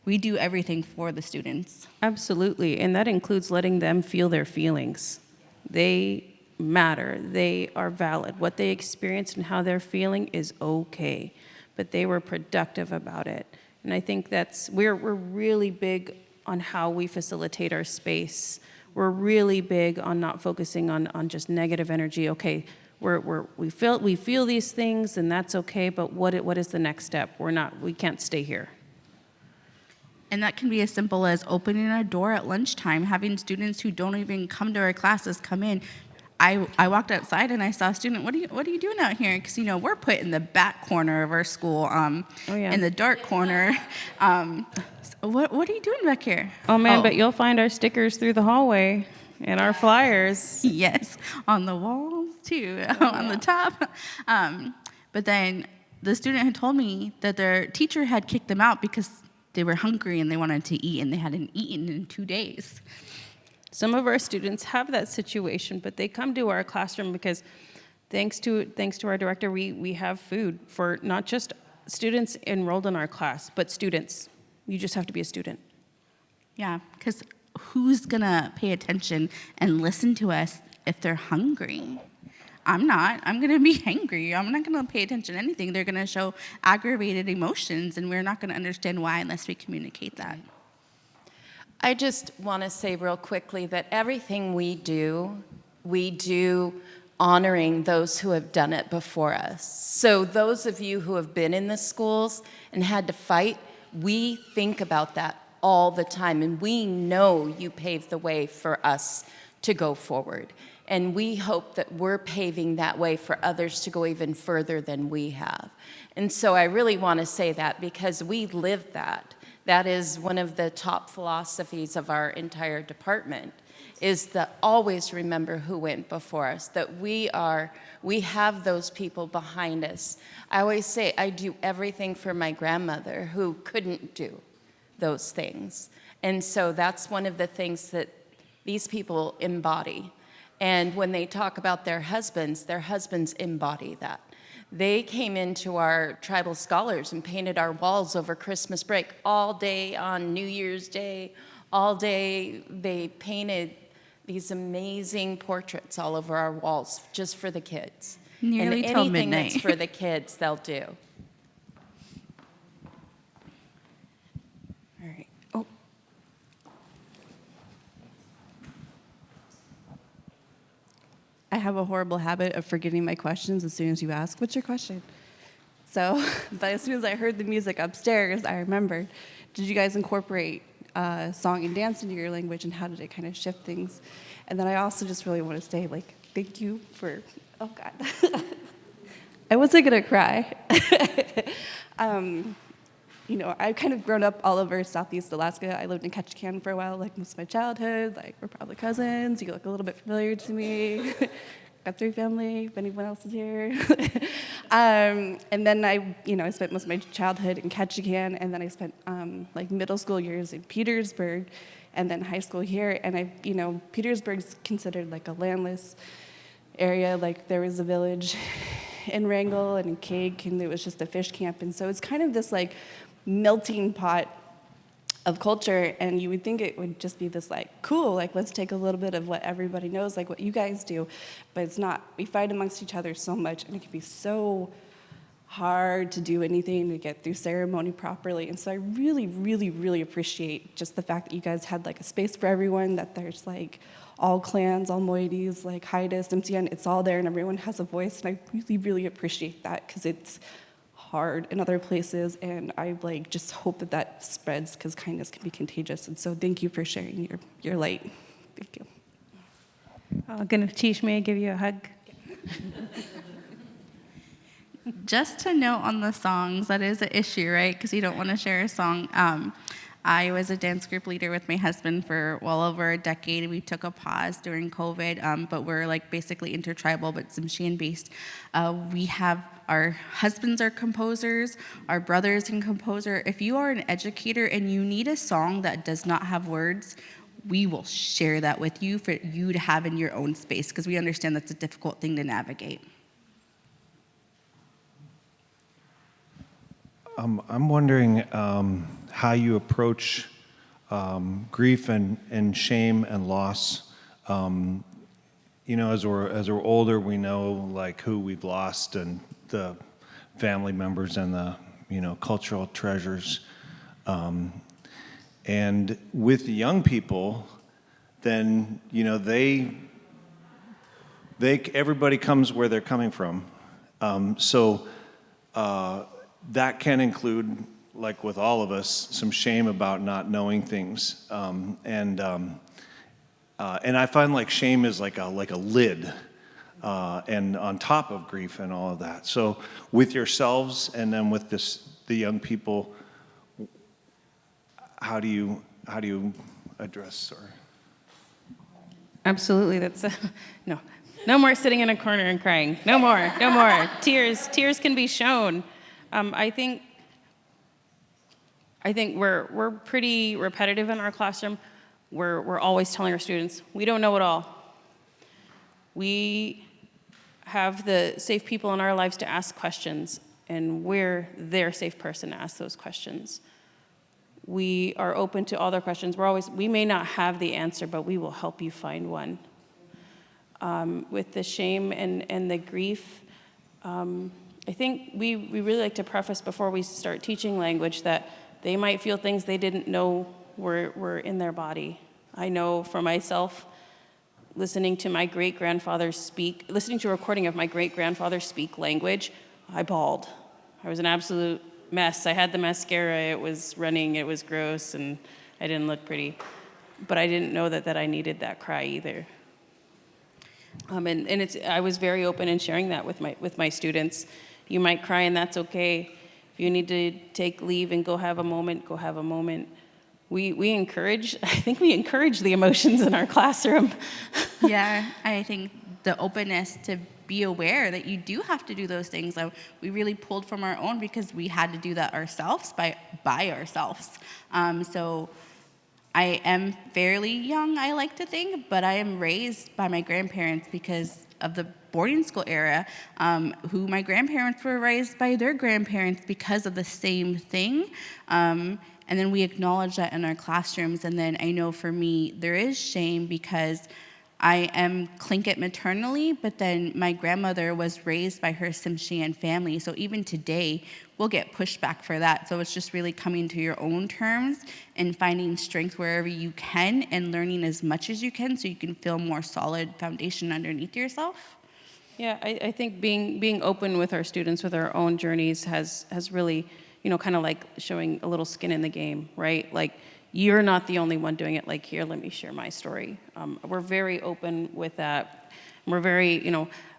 we do everything for the students. Absolutely, and that includes letting them feel their feelings. They matter, they are valid. What they experience and how they're feeling is okay, but they were productive about it. And I think we're really big on how we facilitate our space. We're really big on not focusing on just negative energy. Okay, we feel these things, and that's okay, but what is the next step? We can't stay here. And that can be as simple as opening a door at lunchtime, having students who don't even come to our classes come in. I walked outside and I saw a student. What are you doing out here? Because we're put in the back corner of our school, in the dark corner. So what are you doing back here? Oh man, but you'll find our stickers through the hallway and our flyers. Yes, on the walls too, on the top. But then the student had told me that their teacher had kicked them out because they were hungry and they wanted to eat, and they hadn't eaten in 2 days. Some of our students have that situation, but they come to our classroom because thanks to our director, we have food for not just students enrolled in our class, but students. You just have to be a student. Yeah, because who's gonna pay attention and listen to us if they're hungry? I'm not. I'm gonna be angry. I'm not gonna pay attention to anything. They're gonna show aggravated emotions, and we're not gonna understand why unless we communicate that. I just want to say real quickly that everything we do honoring those who have done it before us. So those of you who have been in the schools and had to fight, we think about that all the time, and we know you paved the way for us to go forward. And we hope that we're paving that way for others to go even further than we have. And so I really want to say that because we live that. That is one of the top philosophies of our entire department, is that always remember who went before us, that we have those people behind us. I always say I do everything for my grandmother who couldn't do those things. And so that's one of the things that these people embody. And when they talk about their husbands embody that. They came into our tribal scholars and painted our walls over Christmas break all day on New Year's Day. All day they painted these amazing portraits all over our walls just for the kids. Nearly and till anything midnight. that's for the kids, they'll do. All right. Oh. I have a horrible habit of forgetting my questions as soon as you ask, what's your question? So, but as soon as I heard the music upstairs, I remembered. Did you guys incorporate song and dance into your language, and how did it kind of shift things? And then I also just really want to say, thank you for, oh God. I wasn't gonna cry. I've kind of grown up all over Southeast Alaska. I lived in Ketchikan for a while, most of my childhood. We're probably cousins. You look a little bit familiar to me. Got 3 family, if anyone else is here. And then I spent most of my childhood in Ketchikan, and then I spent middle school years in Petersburg, and then high school here. And Petersburg's considered a landless area. There was a village in Wrangell and in Kiyéis, and it was just a fish camp. And so it's kind of this melting pot of culture, and you would think it would just be this cool, let's take a little bit of what everybody knows, what you guys do, but it's not. We fight amongst each other so much, and it can be so hard to do anything to get through ceremony properly. And so I really, really, really appreciate just the fact that you guys had a space for everyone, that there's all clans, all moieties, Haidus, MCN, it's all there, and everyone has a voice, and I really, really appreciate that, because it's hard in other places, and I just hope that spreads, because kindness can be contagious. And so thank you for sharing your light. Thank you. Gonna teach me, give you a hug. Just to note on the songs, that is an issue, right? Because you don't want to share a song. I was a dance group leader with my husband for well over a decade. We took a pause during COVID, but we're basically intertribal, but Tsimshian based. We have our husbands are composers, our brothers can composer. If you are an educator and you need a song that does not have words, we will share that with you for you to have in your own space, because we understand that's a difficult thing to navigate. I'm wondering how you approach grief and shame and loss. As we're older, we know who we've lost and the family members and the cultural treasures. And with the young people, then everybody comes where they're coming from. So that can include, like with all of us, some shame about not knowing things. And I find like shame is like a lid, and on top of grief and all of that. So with yourselves and then with the young people, how do you address or? Absolutely, that's no more sitting in a corner and crying. No more. Tears can be shown. I think we're pretty repetitive in our classroom. We're always telling our students, we don't know it all. We have the safe people in our lives to ask questions, and we're their safe person to ask those questions. We are open to all their questions. We may not have the answer, but we will help you find one. With the shame and the grief, I think we really like to preface before we start teaching language that they might feel things they didn't know were in their body. I know for myself, listening to a recording of my great-grandfather speak language, I bawled. I was an absolute mess. I had the mascara, it was running, it was gross, and I didn't look pretty. But I didn't know that I needed that cry either. I was very open in sharing that with my students. You might cry and that's okay. If you need to take leave and go have a moment, go have a moment. We encourage the emotions in our classroom. Yeah, I think the openness to be aware that you do have to do those things. We really pulled from our own because we had to do that ourselves by ourselves. So I am fairly young, I like to think, but I am raised by my grandparents because of the boarding school era, who my grandparents were raised by their grandparents because of the same thing. And then we acknowledge that in our classrooms. And then I know for me, there is shame because I am Tlingit maternally, but then my grandmother was raised by her Tsimshian family. So even today, we'll get pushback for that. So it's just really coming to your own terms and finding strength wherever you can and learning as much as you can so you can feel more solid foundation underneath yourself. Yeah, I think being open with our students with our own journeys has really, kind of like showing a little skin in the game, right? Like, you're not the only one doing it. Like, here, let me share my story. We're very open with that. We're very,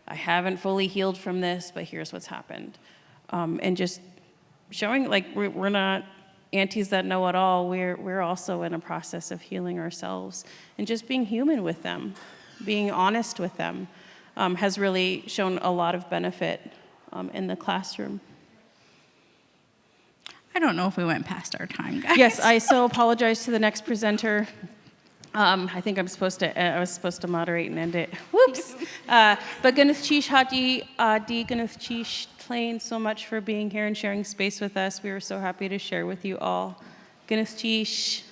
I haven't fully healed from this, but here's what's happened. And just showing, like, we're not aunties that know it all. We're also in a process of healing ourselves. And just being human with them, being honest with them, has really shown a lot of benefit in the classroom. I don't know if we went past our time, guys. Yes, I so apologize to the next presenter. I think I was supposed to moderate and end it. Whoops. But Gynnath Chish Hati Di Gynnath Chish Tlain so much for being here and sharing space with us. We were so happy to share with you all. Gynnath Chish.